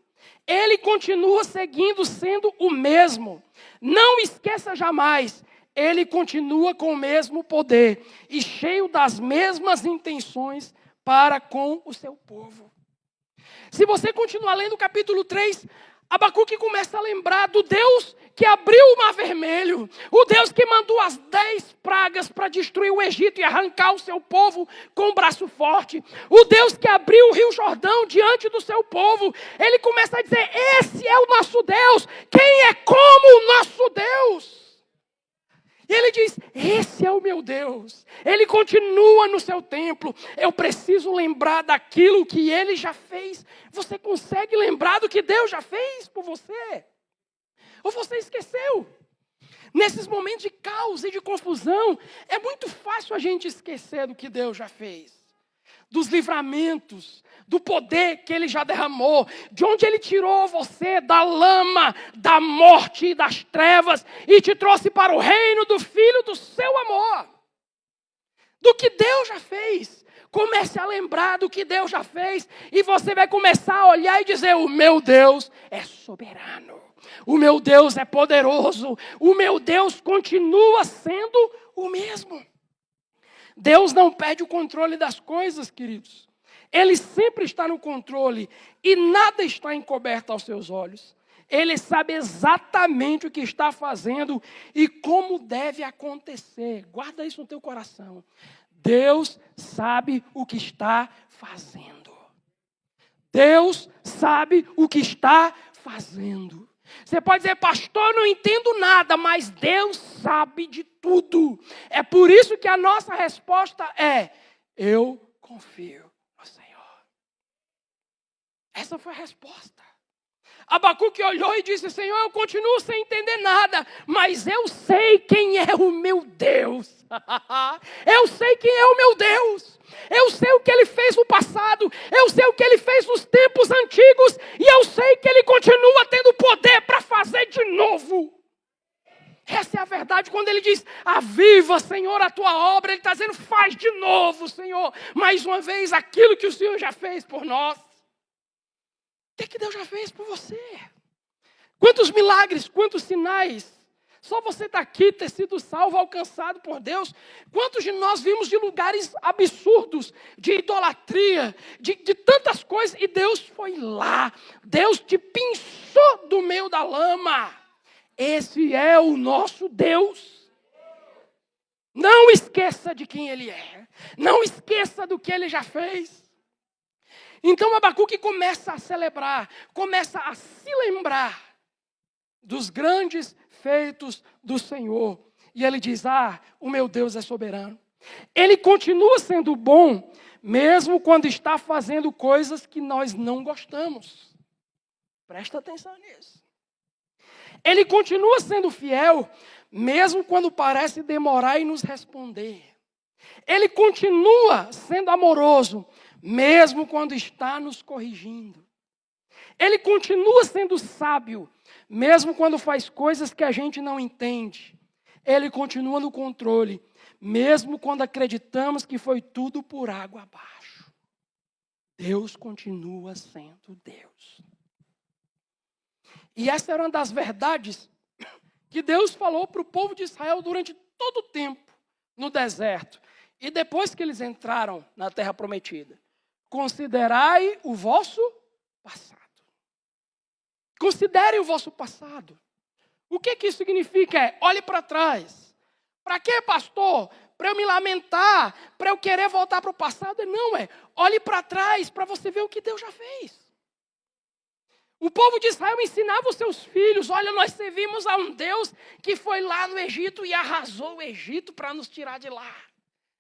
Ele continua seguindo sendo o mesmo. Não esqueça jamais, ele continua com o mesmo poder e cheio das mesmas intenções para com o seu povo. Se você continuar lendo o capítulo 3, Abacuque começa a lembrar do Deus que abriu o Mar Vermelho, o Deus que mandou as 10 pragas para destruir o Egito e arrancar o seu povo com o braço forte, o Deus que abriu o Rio Jordão diante do seu povo. Ele começa a dizer, esse é o nosso Deus, quem é como o nosso Deus? E ele diz, esse é o meu Deus, ele continua no seu templo, eu preciso lembrar daquilo que ele já fez. Você consegue lembrar do que Deus já fez por você? Ou você esqueceu? Nesses momentos de caos e de confusão, é muito fácil a gente esquecer do que Deus já fez. Dos livramentos, do poder que Ele já derramou, de onde Ele tirou você da lama, da morte e das trevas e te trouxe para o reino do Filho do seu amor. Do que Deus já fez. Comece a lembrar do que Deus já fez e você vai começar a olhar e dizer, o meu Deus é soberano. O meu Deus é poderoso. O meu Deus continua sendo o mesmo. Deus não perde o controle das coisas, queridos. Ele sempre está no controle e nada está encoberto aos seus olhos. Ele sabe exatamente o que está fazendo e como deve acontecer. Guarda isso no teu coração. Deus sabe o que está fazendo. Deus sabe o que está fazendo. Você pode dizer, pastor, não entendo nada, mas Deus sabe de tudo. É por isso que a nossa resposta é, eu confio no Senhor. Essa foi a resposta. Abacuque olhou e disse, Senhor, eu continuo sem entender nada, mas eu sei quem é o meu Deus. Eu sei quem é o meu Deus. Eu sei o que Ele fez no passado. Eu sei o que Ele fez nos tempos antigos. E eu sei que Ele continua tendo poder para fazer de novo. Essa é a verdade. Quando Ele diz, aviva, Senhor, a tua obra, Ele está dizendo, faz de novo, Senhor. Mais uma vez, aquilo que o Senhor já fez por nós. O que Deus já fez por você? Quantos milagres, quantos sinais. Só você está aqui, ter sido salvo, alcançado por Deus. Quantos de nós vimos de lugares absurdos, de idolatria, de tantas coisas, e Deus foi lá. Deus te pinçou do meio da lama. Esse é o nosso Deus. Não esqueça de quem Ele é. Não esqueça do que Ele já fez. Então Abacuque começa a celebrar, começa a se lembrar dos grandes feitos do Senhor. E ele diz, o meu Deus é soberano. Ele continua sendo bom, mesmo quando está fazendo coisas que nós não gostamos. Presta atenção nisso. Ele continua sendo fiel, mesmo quando parece demorar em nos responder. Ele continua sendo amoroso, mesmo quando está nos corrigindo. Ele continua sendo sábio, mesmo quando faz coisas que a gente não entende. Ele continua no controle, mesmo quando acreditamos que foi tudo por água abaixo. Deus continua sendo Deus. E essa era uma das verdades que Deus falou para o povo de Israel durante todo o tempo no deserto. E depois que eles entraram na terra prometida. Considerai o vosso passado. Considerem o vosso passado. O que isso significa? Olhe para trás. Para quê, pastor? Para eu me lamentar? Para eu querer voltar para o passado? Não, olhe para trás para você ver o que Deus já fez. O povo de Israel ensinava os seus filhos, olha, nós servimos a um Deus que foi lá no Egito e arrasou o Egito para nos tirar de lá.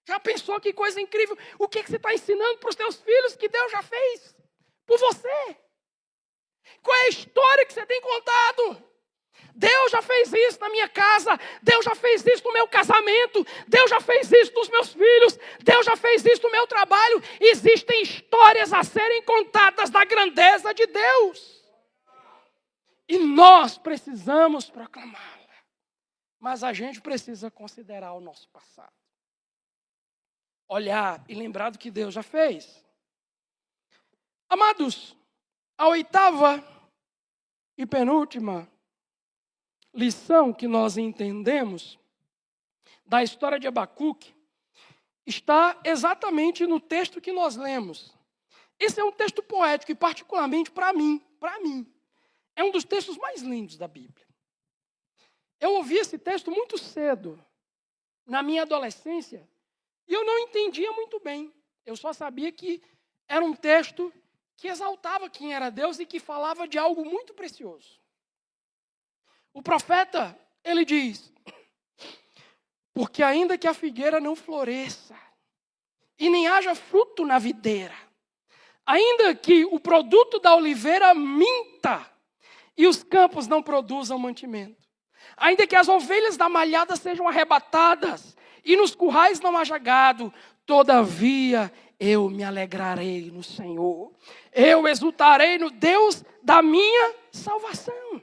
Já pensou que coisa incrível? O que você está ensinando para os teus filhos que Deus já fez por você? Qual é a história que você tem contado? Deus já fez isso na minha casa, Deus já fez isso no meu casamento, Deus já fez isso nos meus filhos, Deus já fez isso no meu trabalho. Existem histórias a serem contadas da grandeza de Deus. E nós precisamos proclamá-la. Mas a gente precisa considerar o nosso passado. Olhar e lembrar do que Deus já fez. Amados, a oitava e penúltima lição que nós entendemos da história de Abacuque está exatamente no texto que nós lemos. Esse é um texto poético e particularmente para mim, é um dos textos mais lindos da Bíblia. Eu ouvi esse texto muito cedo, na minha adolescência, e eu não entendia muito bem. Eu só sabia que era um texto que exaltava quem era Deus e que falava de algo muito precioso. O profeta, ele diz, porque ainda que a figueira não floresça, e nem haja fruto na videira, ainda que o produto da oliveira minta, e os campos não produzam mantimento, ainda que as ovelhas da malhada sejam arrebatadas, e nos currais não haja gado, todavia eu me alegrarei no Senhor, eu exultarei no Deus da minha salvação.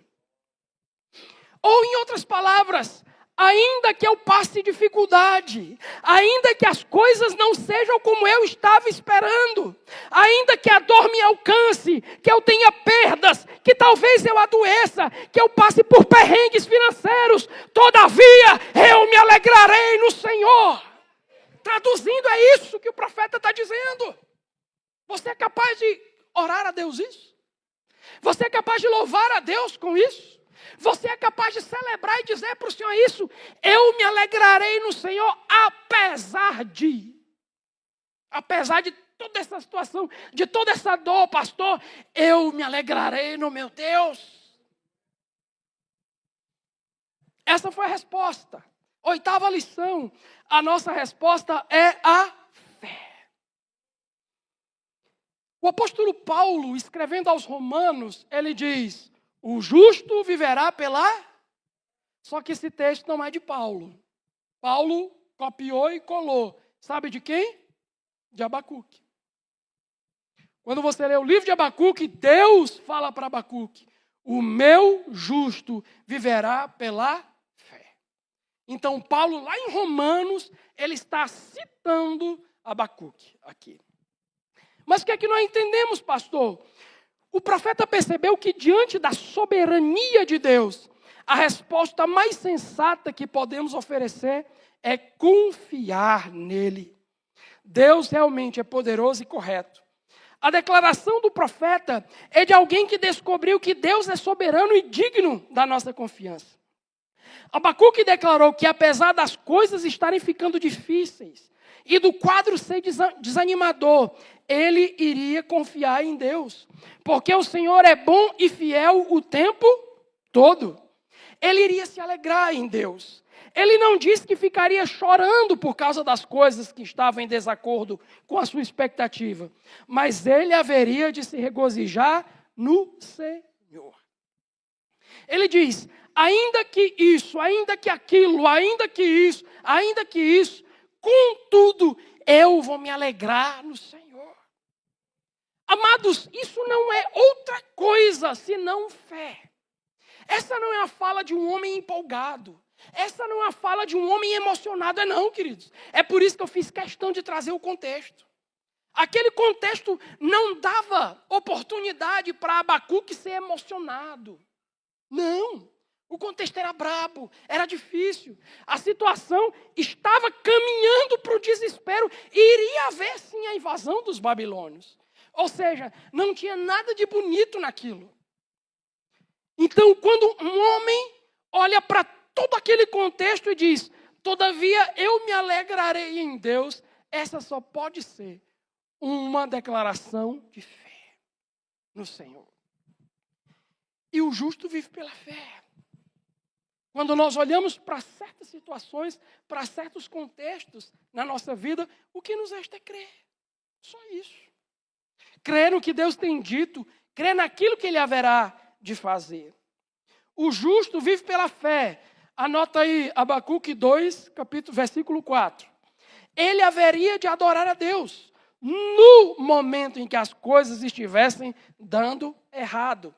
Ou em outras palavras, ainda que eu passe dificuldade, ainda que as coisas não sejam como eu estava esperando, ainda que a dor me alcance, que eu tenha perdas, que talvez eu adoeça, que eu passe por perrengues financeiros, todavia eu me alegrarei no Senhor. Traduzindo, é isso que o profeta está dizendo. Você é capaz de orar a Deus isso? Você é capaz de louvar a Deus com isso? Você é capaz de celebrar e dizer para o Senhor isso? Eu me alegrarei no Senhor, apesar de toda essa situação, de toda essa dor, pastor, eu me alegrarei no meu Deus. Essa foi a resposta. Oitava lição, a nossa resposta é a fé. O apóstolo Paulo, escrevendo aos Romanos, ele diz, o justo viverá pela... Só que esse texto não é de Paulo. Paulo copiou e colou. Sabe de quem? De Abacuque. Quando você lê o livro de Abacuque, Deus fala para Abacuque, o meu justo viverá pela fé. Então, Paulo, lá em Romanos, ele está citando Abacuque aqui. Mas o que é que nós entendemos, pastor? O profeta percebeu que diante da soberania de Deus, a resposta mais sensata que podemos oferecer é confiar nele. Deus realmente é poderoso e correto. A declaração do profeta é de alguém que descobriu que Deus é soberano e digno da nossa confiança. Abacuque declarou que apesar das coisas estarem ficando difíceis e do quadro ser desanimador, ele iria confiar em Deus, porque o Senhor é bom e fiel o tempo todo. Ele iria se alegrar em Deus. Ele não disse que ficaria chorando por causa das coisas que estavam em desacordo com a sua expectativa, mas ele haveria de se regozijar no Senhor. Ele diz, ainda que isso, ainda que aquilo, ainda que isso, contudo, eu vou me alegrar no Senhor. Amados, isso não é outra coisa senão fé. Essa não é a fala de um homem empolgado. Essa não é a fala de um homem emocionado, não, queridos. É por isso que eu fiz questão de trazer o contexto. Aquele contexto não dava oportunidade para Abacuque ser emocionado. Não. O contexto era brabo, era difícil. A situação estava caminhando para o desespero. E iria haver, sim, a invasão dos babilônios. Ou seja, não tinha nada de bonito naquilo. Então, quando um homem olha para todo aquele contexto e diz, todavia eu me alegrarei em Deus, essa só pode ser uma declaração de fé no Senhor. E o justo vive pela fé. Quando nós olhamos para certas situações, para certos contextos na nossa vida, o que nos resta é crer. Só isso. Crer no que Deus tem dito, crer naquilo que Ele haverá de fazer. O justo vive pela fé. Anota aí, Abacuque 2, versículo 4. Ele haveria de adorar a Deus no momento em que as coisas estivessem dando errado.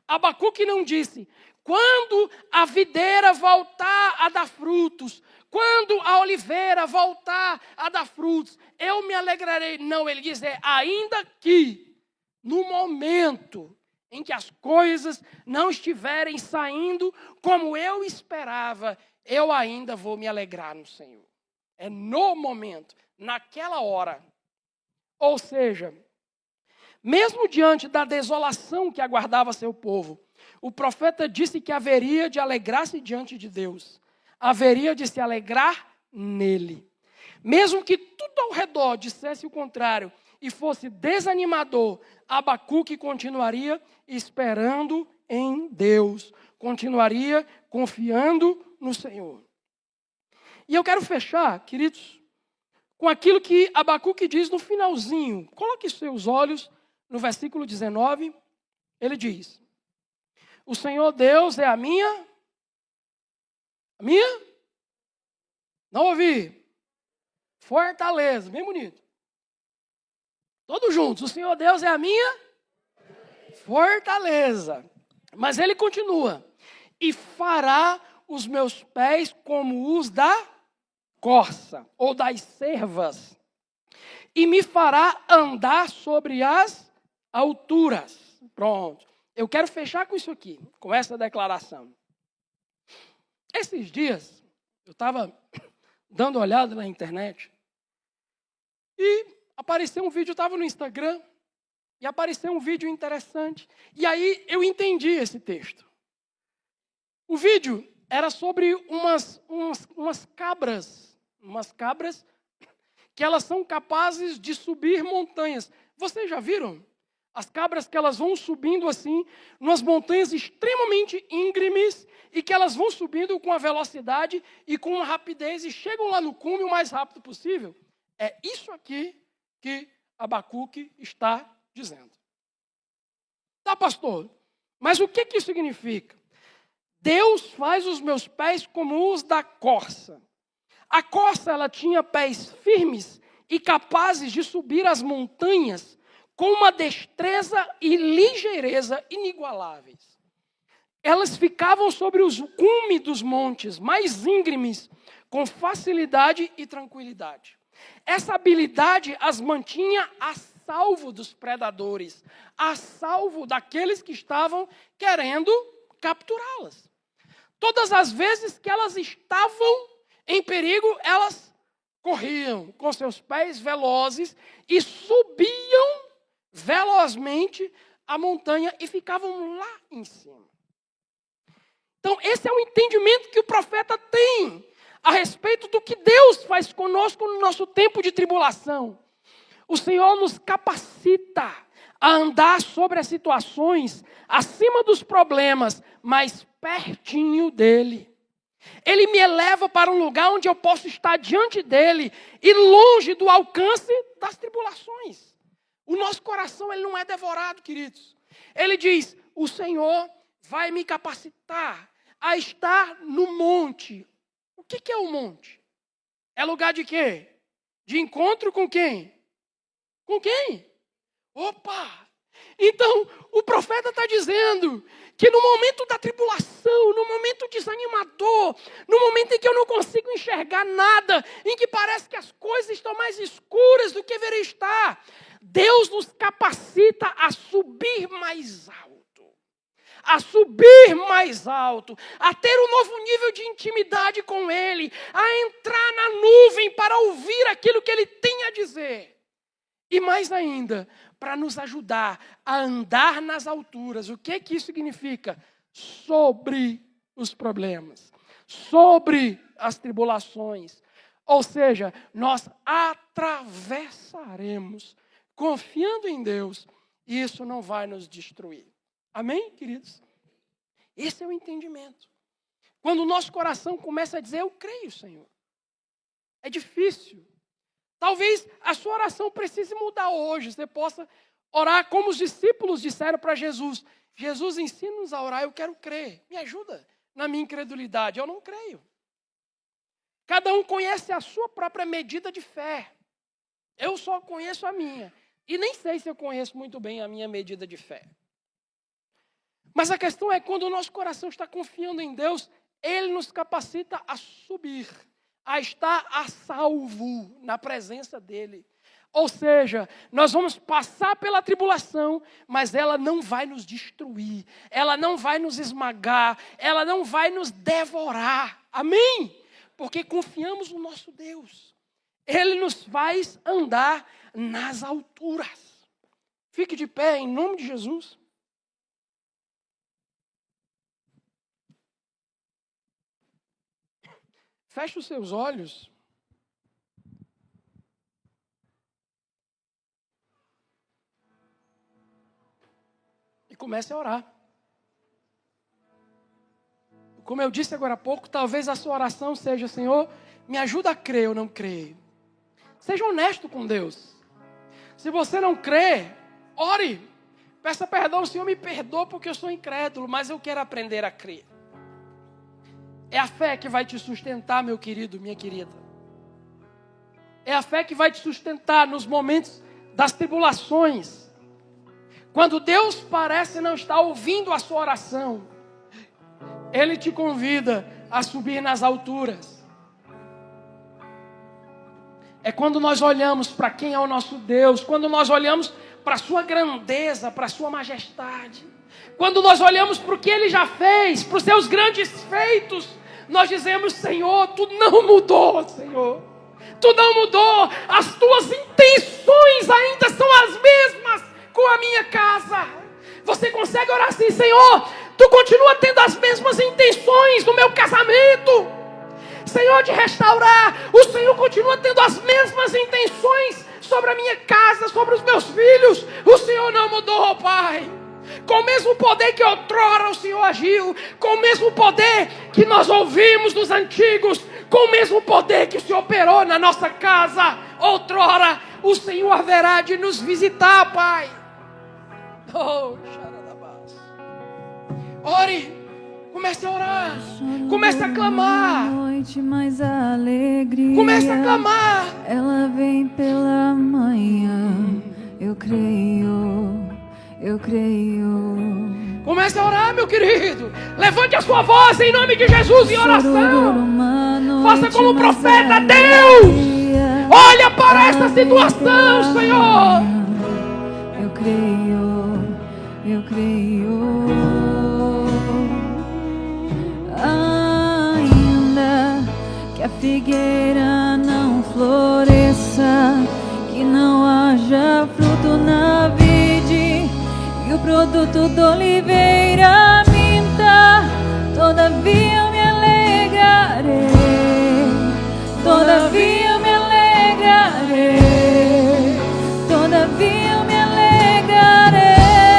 Abacuque não disse, quando a videira voltar a dar frutos, quando a oliveira voltar a dar frutos, eu me alegrarei. Não, ele diz, ainda que no momento em que as coisas não estiverem saindo como eu esperava, eu ainda vou me alegrar no Senhor. É no momento, naquela hora. Ou seja, mesmo diante da desolação que aguardava seu povo, o profeta disse que haveria de alegrar-se diante de Deus. Haveria de se alegrar nele. Mesmo que tudo ao redor dissesse o contrário e fosse desanimador, Abacuque continuaria esperando em Deus. Continuaria confiando no Senhor. E eu quero fechar, queridos, com aquilo que Abacuque diz no finalzinho. Coloque seus olhos no versículo 19. Ele diz, o Senhor Deus é a minha? Não ouvi. Fortaleza, bem bonito. Todos juntos, o Senhor Deus é a minha? Fortaleza. Mas ele continua, e fará os meus pés como os da corça, ou das cervas, e me fará andar sobre as alturas. Pronto. Eu quero fechar com isso aqui, com essa declaração. Esses dias, eu estava dando uma olhada na internet, e apareceu um vídeo, eu estava no Instagram, e apareceu um vídeo interessante, e aí eu entendi esse texto. O vídeo era sobre umas cabras que elas são capazes de subir montanhas. Vocês já viram? As cabras que elas vão subindo assim, umas montanhas extremamente íngremes, e que elas vão subindo com a velocidade e com uma rapidez e chegam lá no cume o mais rápido possível. É isso aqui que Abacuque está dizendo. Tá, pastor, mas o que isso significa? Deus faz os meus pés como os da corça. A corça, ela tinha pés firmes e capazes de subir as montanhas com uma destreza e ligeireza inigualáveis. Elas ficavam sobre os cumes dos montes mais íngremes com facilidade e tranquilidade. Essa habilidade as mantinha a salvo dos predadores, a salvo daqueles que estavam querendo capturá-las. Todas as vezes que elas estavam em perigo, elas corriam com seus pés velozes e subiam velozmente a montanha e ficavam lá em cima. Então, esse é o entendimento que o profeta tem a respeito do que Deus faz conosco no nosso tempo de tribulação. O Senhor nos capacita a andar sobre as situações, acima dos problemas, mas pertinho dele. Ele me eleva para um lugar onde eu posso estar diante dele e longe do alcance das tribulações. O nosso coração ele não é devorado, queridos. Ele diz, o Senhor vai me capacitar a estar no monte. O que é o monte? É lugar de quê? De encontro com quem? Com quem? Opa! Então, o profeta está dizendo que no momento da tribulação, no momento desanimador, no momento em que eu não consigo enxergar nada, em que parece que as coisas estão mais escuras do que deveria estar, Deus nos capacita a subir mais alto. A subir mais alto, a ter um novo nível de intimidade com Ele, a entrar na nuvem para ouvir aquilo que Ele tem a dizer. E mais ainda, para nos ajudar a andar nas alturas. O que isso significa? Sobre os problemas, sobre as tribulações. Ou seja, nós atravessaremos, confiando em Deus, e isso não vai nos destruir. Amém, queridos? Esse é o entendimento. Quando o nosso coração começa a dizer, eu creio, Senhor. É difícil. Talvez a sua oração precise mudar hoje. Você possa orar como os discípulos disseram para Jesus. Jesus, ensina-nos a orar, eu quero crer. Me ajuda na minha incredulidade. Eu não creio. Cada um conhece a sua própria medida de fé. Eu só conheço a minha. E nem sei se eu conheço muito bem a minha medida de fé. Mas a questão é, quando o nosso coração está confiando em Deus, Ele nos capacita a subir, a estar a salvo na presença dEle. Ou seja, nós vamos passar pela tribulação, mas ela não vai nos destruir, ela não vai nos esmagar, ela não vai nos devorar. Amém? Porque confiamos no nosso Deus. Ele nos faz andar nas alturas. Fique de pé em nome de Jesus. Feche os seus olhos. E comece a orar. Como eu disse agora há pouco, talvez a sua oração seja, Senhor, me ajuda a crer, eu não creio. Seja honesto com Deus. Se você não crê, ore. Peça perdão, Senhor, me perdoa porque eu sou incrédulo, mas eu quero aprender a crer. É a fé que vai te sustentar, meu querido, minha querida. É a fé que vai te sustentar nos momentos das tribulações. Quando Deus parece não estar ouvindo a sua oração, Ele te convida a subir nas alturas. É quando nós olhamos para quem é o nosso Deus, quando nós olhamos para a sua grandeza, para a sua majestade, quando nós olhamos para o que Ele já fez, para os seus grandes feitos, nós dizemos, Senhor, Tu não mudou, Senhor. Tu não mudou, as Tuas intenções ainda são as mesmas com a minha casa. Você consegue orar assim, Senhor, Tu continua tendo as mesmas intenções no meu casamento. Senhor, de restaurar, o Senhor continua tendo as mesmas intenções sobre a minha casa, sobre os meus filhos. O Senhor não mudou, Pai. Com o mesmo poder que outrora o Senhor agiu, com o mesmo poder que nós ouvimos dos antigos, com o mesmo poder que o Senhor operou na nossa casa outrora, o Senhor haverá de nos visitar, Pai. Oh, xaradabás. Ore, comece a orar, comece a clamar. Noite, mas a alegria, comece a clamar. Ela vem pela manhã. Eu creio. Eu creio. Comece a orar, meu querido. Levante a sua voz em nome de Jesus em oração. Faça como o profeta. Deus, olha para esta situação, Senhor. Eu creio. Eu creio. Ainda que a figueira não floresça, que não haja fruto na vide, e o produto da oliveira minta, todavia eu me alegrarei, todavia eu me alegrarei, todavia eu me alegrarei.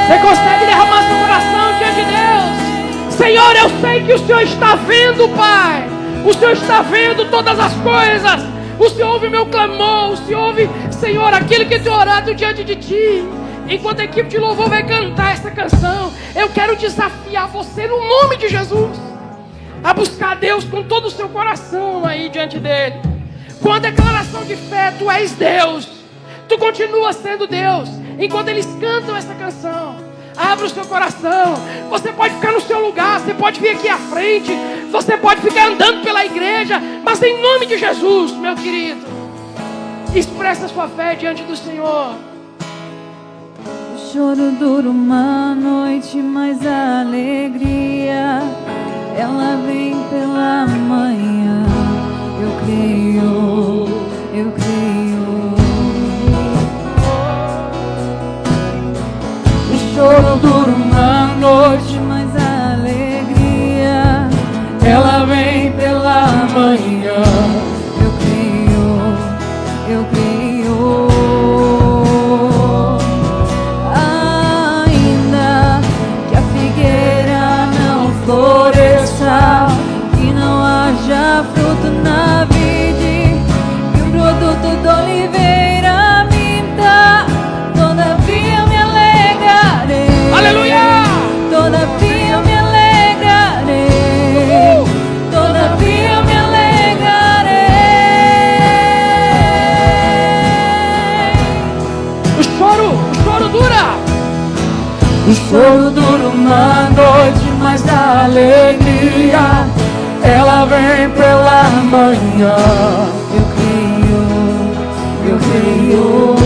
Você consegue derramar seu coração diante de Deus? Senhor, eu sei que o Senhor está vendo, Pai. O Senhor está vendo todas as coisas. O Senhor ouve meu clamor. O Senhor ouve, Senhor, aquilo que eu tenho orado diante de Ti. Enquanto a equipe de louvor vai cantar essa canção, eu quero desafiar você no nome de Jesus a buscar Deus com todo o seu coração aí diante dEle. Com a declaração de fé, Tu és Deus. Tu continua sendo Deus. enquanto eles cantam essa canção, abra o seu coração. Você pode ficar no seu lugar, você pode vir aqui à frente, você pode ficar andando pela igreja, mas em nome de Jesus, meu querido, expressa a sua fé diante do Senhor. O choro dura uma noite, mas a alegria ela vem pela manhã. Eu creio, eu creio. O choro dura uma noite, mas a alegria ela vem pela manhã. Eu creio, eu creio. Ainda que a figueira não floresça, que não haja fruto na vide, que o produto da oliveira minta, todavia eu me alegrarei. Aleluia! Todavia eu me alegrarei. Todavia eu me alegrarei. O choro dura. O choro dura uma noite, mas a alegria ela vem pela manhã. Eu creio, eu creio.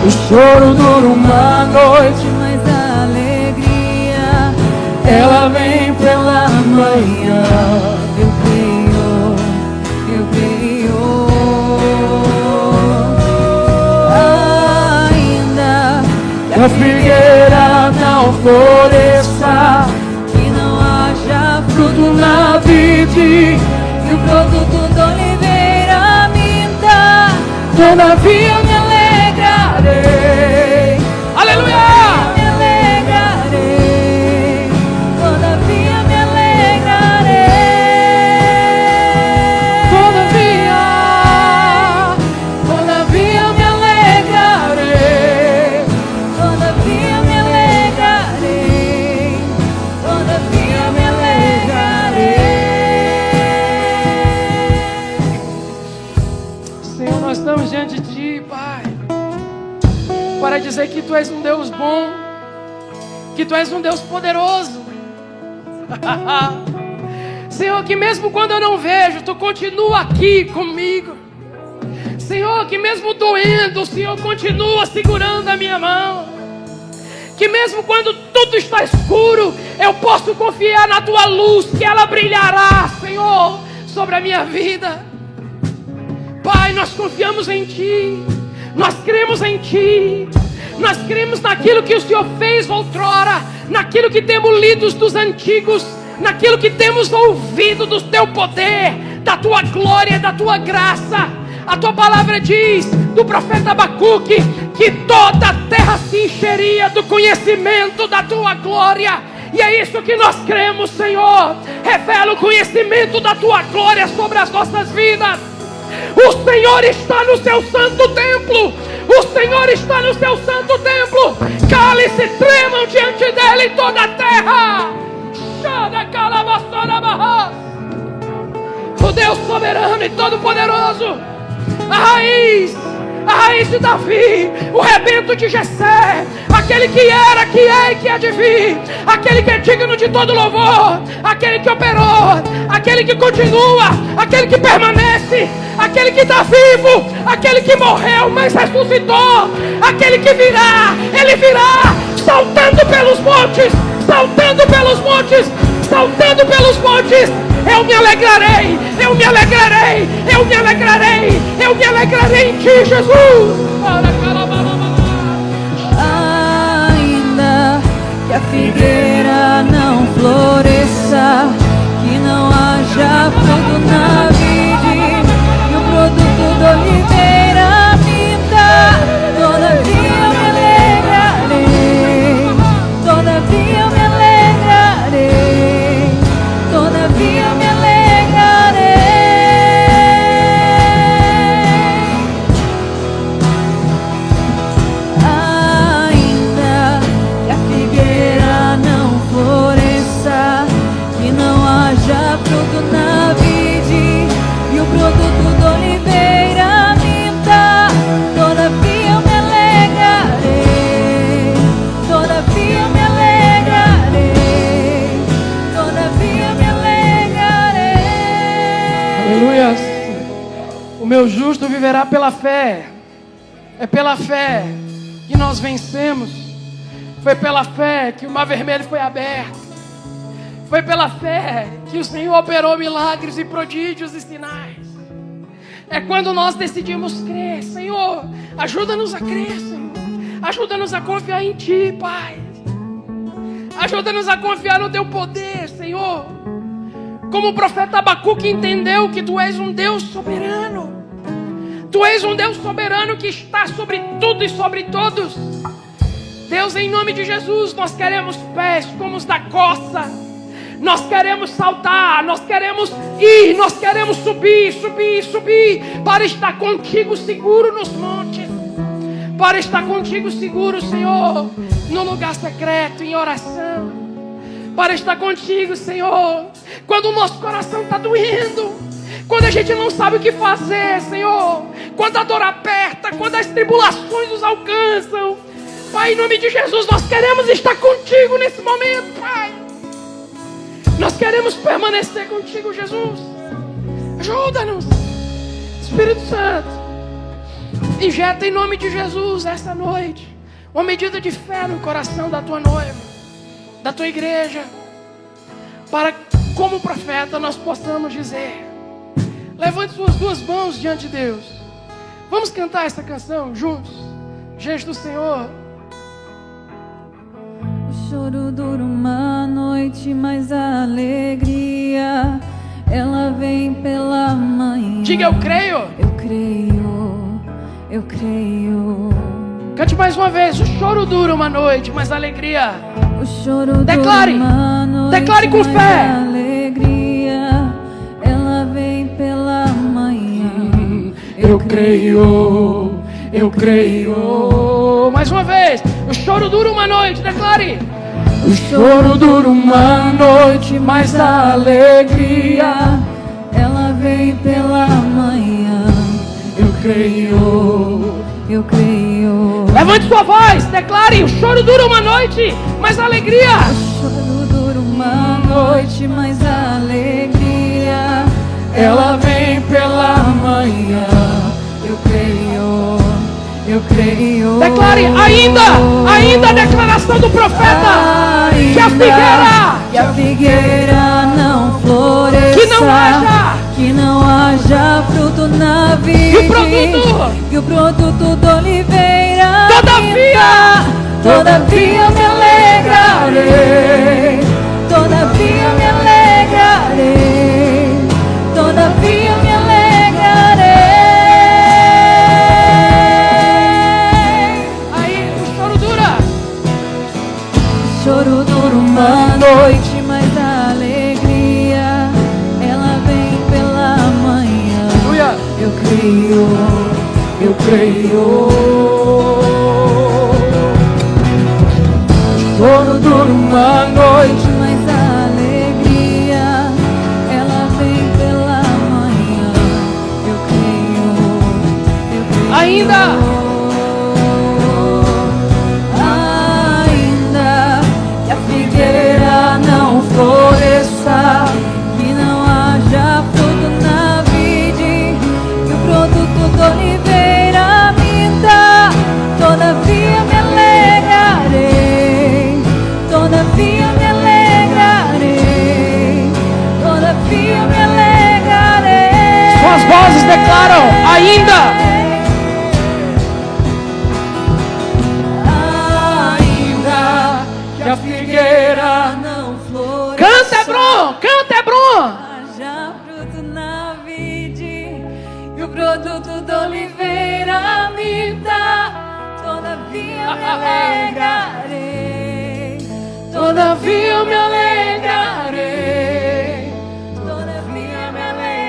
O choro dura uma noite, mas a alegria ela vem pela manhã. Eu creio, eu creio. Ainda que a figueira não floresça, que não haja fruto na vide, que o produto da oliveira minta, todavia eu me alegrarei. Aleluia! Me alegrarei. Todavia me alegrarei. Todavia me alegrarei. Todavia me alegrarei. Todavia me alegrarei. Senhor, nós estamos diante de Ti, Pai, para dizer que Tu és um Deus bom, que Tu és um Deus poderoso. Senhor, que mesmo quando eu não vejo, Tu continua aqui comigo. Senhor, que mesmo doendo, o Senhor continua segurando a minha mão. Que mesmo quando tudo está escuro, eu posso confiar na Tua luz, que ela brilhará, Senhor, sobre a minha vida. Pai, nós confiamos em Ti, nós cremos em Ti, nós cremos naquilo que o Senhor fez outrora, naquilo que temos lido dos antigos, naquilo que temos ouvido do Teu poder, da Tua glória, da Tua graça. A Tua palavra diz, do profeta Abacuque, que toda a terra se encheria do conhecimento da Tua glória. E é isso que nós cremos, Senhor. Revela o conhecimento da Tua glória sobre as nossas vidas. O Senhor está no Seu santo templo. O Senhor está no Seu santo templo. Cálices tremam diante dEle toda a terra. O Deus soberano e todo-poderoso, a raiz de Davi, o rebento de Jessé, aquele que era, que é e que há de vir, aquele que é digno de todo louvor, aquele que operou, aquele que continua, aquele que permanece, aquele que está vivo, aquele que morreu, mas ressuscitou, aquele que virá, Ele virá, saltando pelos montes, saltando pelos montes, saltando pelos montes. Eu me alegrarei, eu me alegrarei, eu me alegrarei, eu me alegrarei em Ti, Jesus. Ainda que a figueira não floresça, que não haja fruto na vide, e o produto da oliveira minta, todavia eu me alegrarei. Todavia eu me alegrarei. Todavia eu me alegrarei. Ainda que a figueira não floresça, que não haja fruto na vida, viverá pela fé. É pela fé que nós vencemos. Foi pela fé que o mar vermelho foi aberto. Foi pela fé que o Senhor operou milagres e prodígios e sinais. É quando nós decidimos crer. Senhor, ajuda-nos a crer, Senhor. Ajuda-nos a confiar em Ti, Pai. Ajuda-nos a confiar no Teu poder, Senhor. Como o profeta Abacuque entendeu que Tu és um Deus soberano. Tu és um Deus soberano que está sobre tudo e sobre todos. Deus, em nome de Jesus, nós queremos pés como os da coça. Nós queremos saltar, nós queremos ir, nós queremos subir, subir, subir, para estar contigo seguro nos montes, para estar contigo seguro, Senhor, no lugar secreto, em oração, para estar contigo, Senhor, quando o nosso coração está doendo, quando a gente não sabe o que fazer, Senhor, quando a dor aperta, quando as tribulações nos alcançam, Pai, em nome de Jesus, nós queremos estar contigo nesse momento, Pai. Nós queremos permanecer contigo, Jesus. Ajuda-nos, Espírito Santo. Injeta em nome de Jesus essa noite uma medida de fé no coração da tua noiva, da tua igreja, para, como profeta, nós possamos dizer: levante suas duas mãos diante de Deus. Vamos cantar essa canção juntos, diante do Senhor. O choro dura uma noite, mas a alegria, ela vem pela manhã. Diga: eu creio. Eu creio, eu creio. Cante mais uma vez. O choro dura uma noite, mas a alegria. O choro declare, dura uma noite, declare com fé. A alegria, ela vem pela manhã. Eu creio, eu creio. Mais uma vez. O choro dura uma noite, declare. O choro dura uma noite, mas a alegria, ela vem pela manhã. Eu creio, eu creio. Levante sua voz, declare. O choro dura uma noite, mas a alegria. O choro dura uma noite, mas a alegria, ela vem pela manhã. Eu creio, eu creio. Declare ainda a declaração do profeta. Ainda que a figueira não floresça, que não haja fruto na vide, e o produto da oliveira, todavia me alegrarei, todavia me alegrarei, todavia me alegrarei. Aí o choro dura. O choro dura uma noite, mas a alegria, ela vem pela manhã. Aleluia. Eu creio, Eu creio. O choro dura uma noite, mas a alegria, ela vem pela manhã. Eu creio. Ainda Que a figueira não floresça, que não haja fruto na vide, que o produto da oliveira minta, todavia me alegrarei, todavia me alegrarei, todavia me alegrarei. suas vozes declaram ainda. Que a figueira não floresça, canta, Hebron, canta, Hebron. haja fruto na vide, e o produto da oliveira me dá, todavia me alegrarei, Todavia me alegrarei. todavia me alegrarei.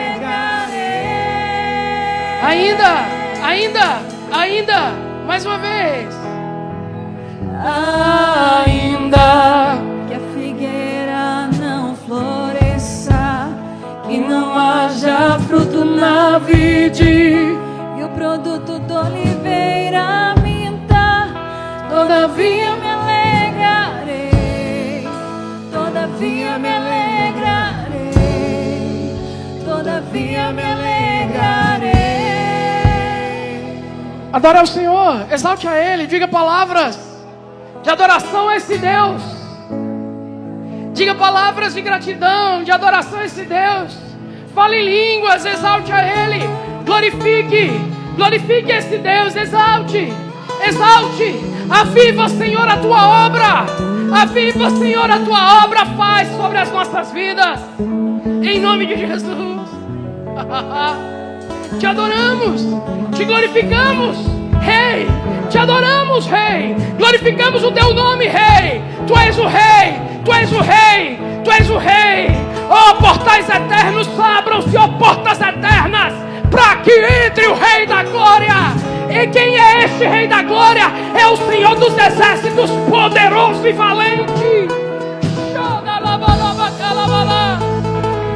Ainda, mais uma vez. Ainda Que a figueira não floresça, que não haja fruto na vide, e o produto da oliveira minta, todavia me alegrarei, todavia me alegrarei, todavia me alegrarei. Adore ao Senhor, exalte a Ele, diga palavras de adoração a esse Deus. Diga palavras de gratidão, de adoração a esse Deus. Fale em línguas, exalte a Ele. Glorifique esse Deus, exalte. Aviva, Senhor, a tua obra. Aviva, Senhor, a tua obra. Faz sobre as nossas vidas. Em nome de Jesus. Te adoramos, te glorificamos, Rei. Te adoramos, Rei. Glorificamos o teu nome, Rei. Tu és o Rei, tu és o Rei, tu és o Rei. Ó portais eternos, abram-se, ó portas eternas, para que entre o Rei da Glória. E quem é este Rei da Glória? É o Senhor dos Exércitos, poderoso e valente.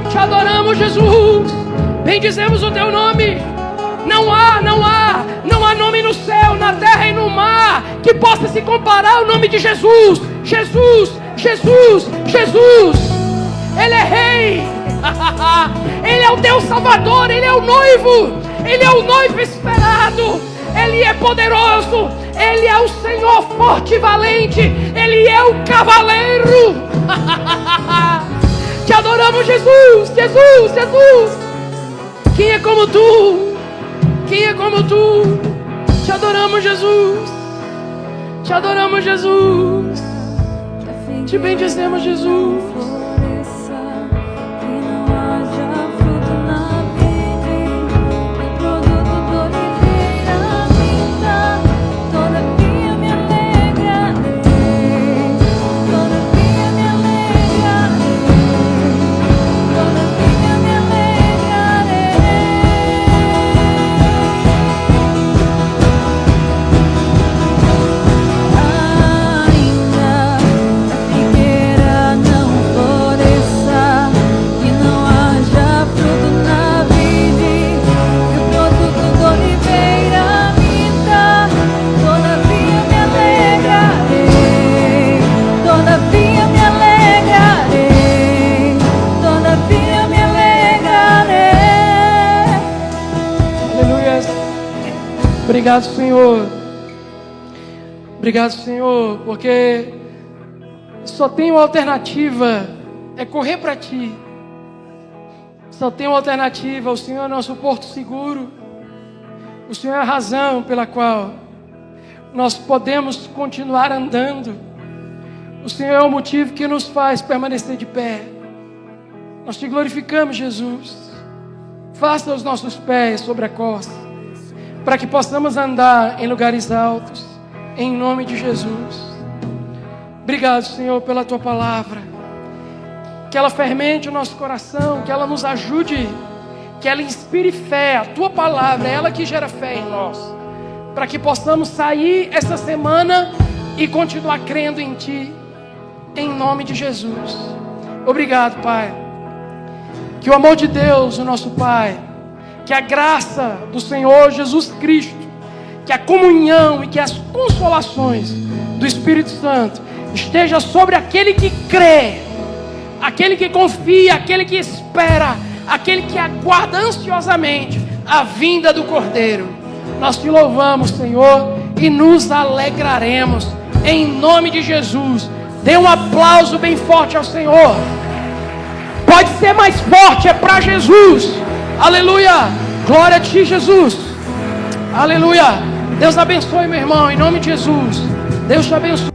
Te adoramos, Jesus. Bendizemos o teu nome. Não há nome no céu, na terra e no mar que possa se comparar ao nome de Jesus. Jesus. Ele é Rei. Ele é o teu Salvador. Ele é o noivo. Ele é o noivo esperado. Ele é poderoso. Ele é o Senhor forte e valente. Ele é o cavaleiro. Te adoramos, Jesus. Quem é como tu? Quem é como tu? Te adoramos, Jesus. Te adoramos, Jesus. Te bendizemos, Jesus. Obrigado, Senhor. Obrigado, Senhor, porque só tem uma alternativa, é correr para Ti. Só tem uma alternativa, o Senhor é nosso porto seguro. O Senhor é a razão pela qual nós podemos continuar andando. O Senhor é o motivo que nos faz permanecer de pé. Nós Te glorificamos, Jesus. Faça os nossos pés sobre a costa, para que possamos andar em lugares altos, em nome de Jesus. Obrigado, Senhor, pela Tua palavra. Que ela fermente o nosso coração, que ela nos ajude, que ela inspire fé. A Tua palavra é ela que gera fé em nós, para que possamos sair essa semana e continuar crendo em Ti, em nome de Jesus. Obrigado, Pai. Que o amor de Deus, o nosso Pai, que a graça do Senhor Jesus Cristo, que a comunhão e que as consolações do Espírito Santo esteja sobre aquele que crê, aquele que confia, aquele que espera, aquele que aguarda ansiosamente a vinda do Cordeiro. Nós Te louvamos, Senhor, e nos alegraremos em nome de Jesus. Dê um aplauso bem forte ao Senhor. Pode ser mais forte, é para Jesus. Aleluia, glória a Ti, Jesus. Aleluia. Deus abençoe, meu irmão, em nome de Jesus. Deus te abençoe.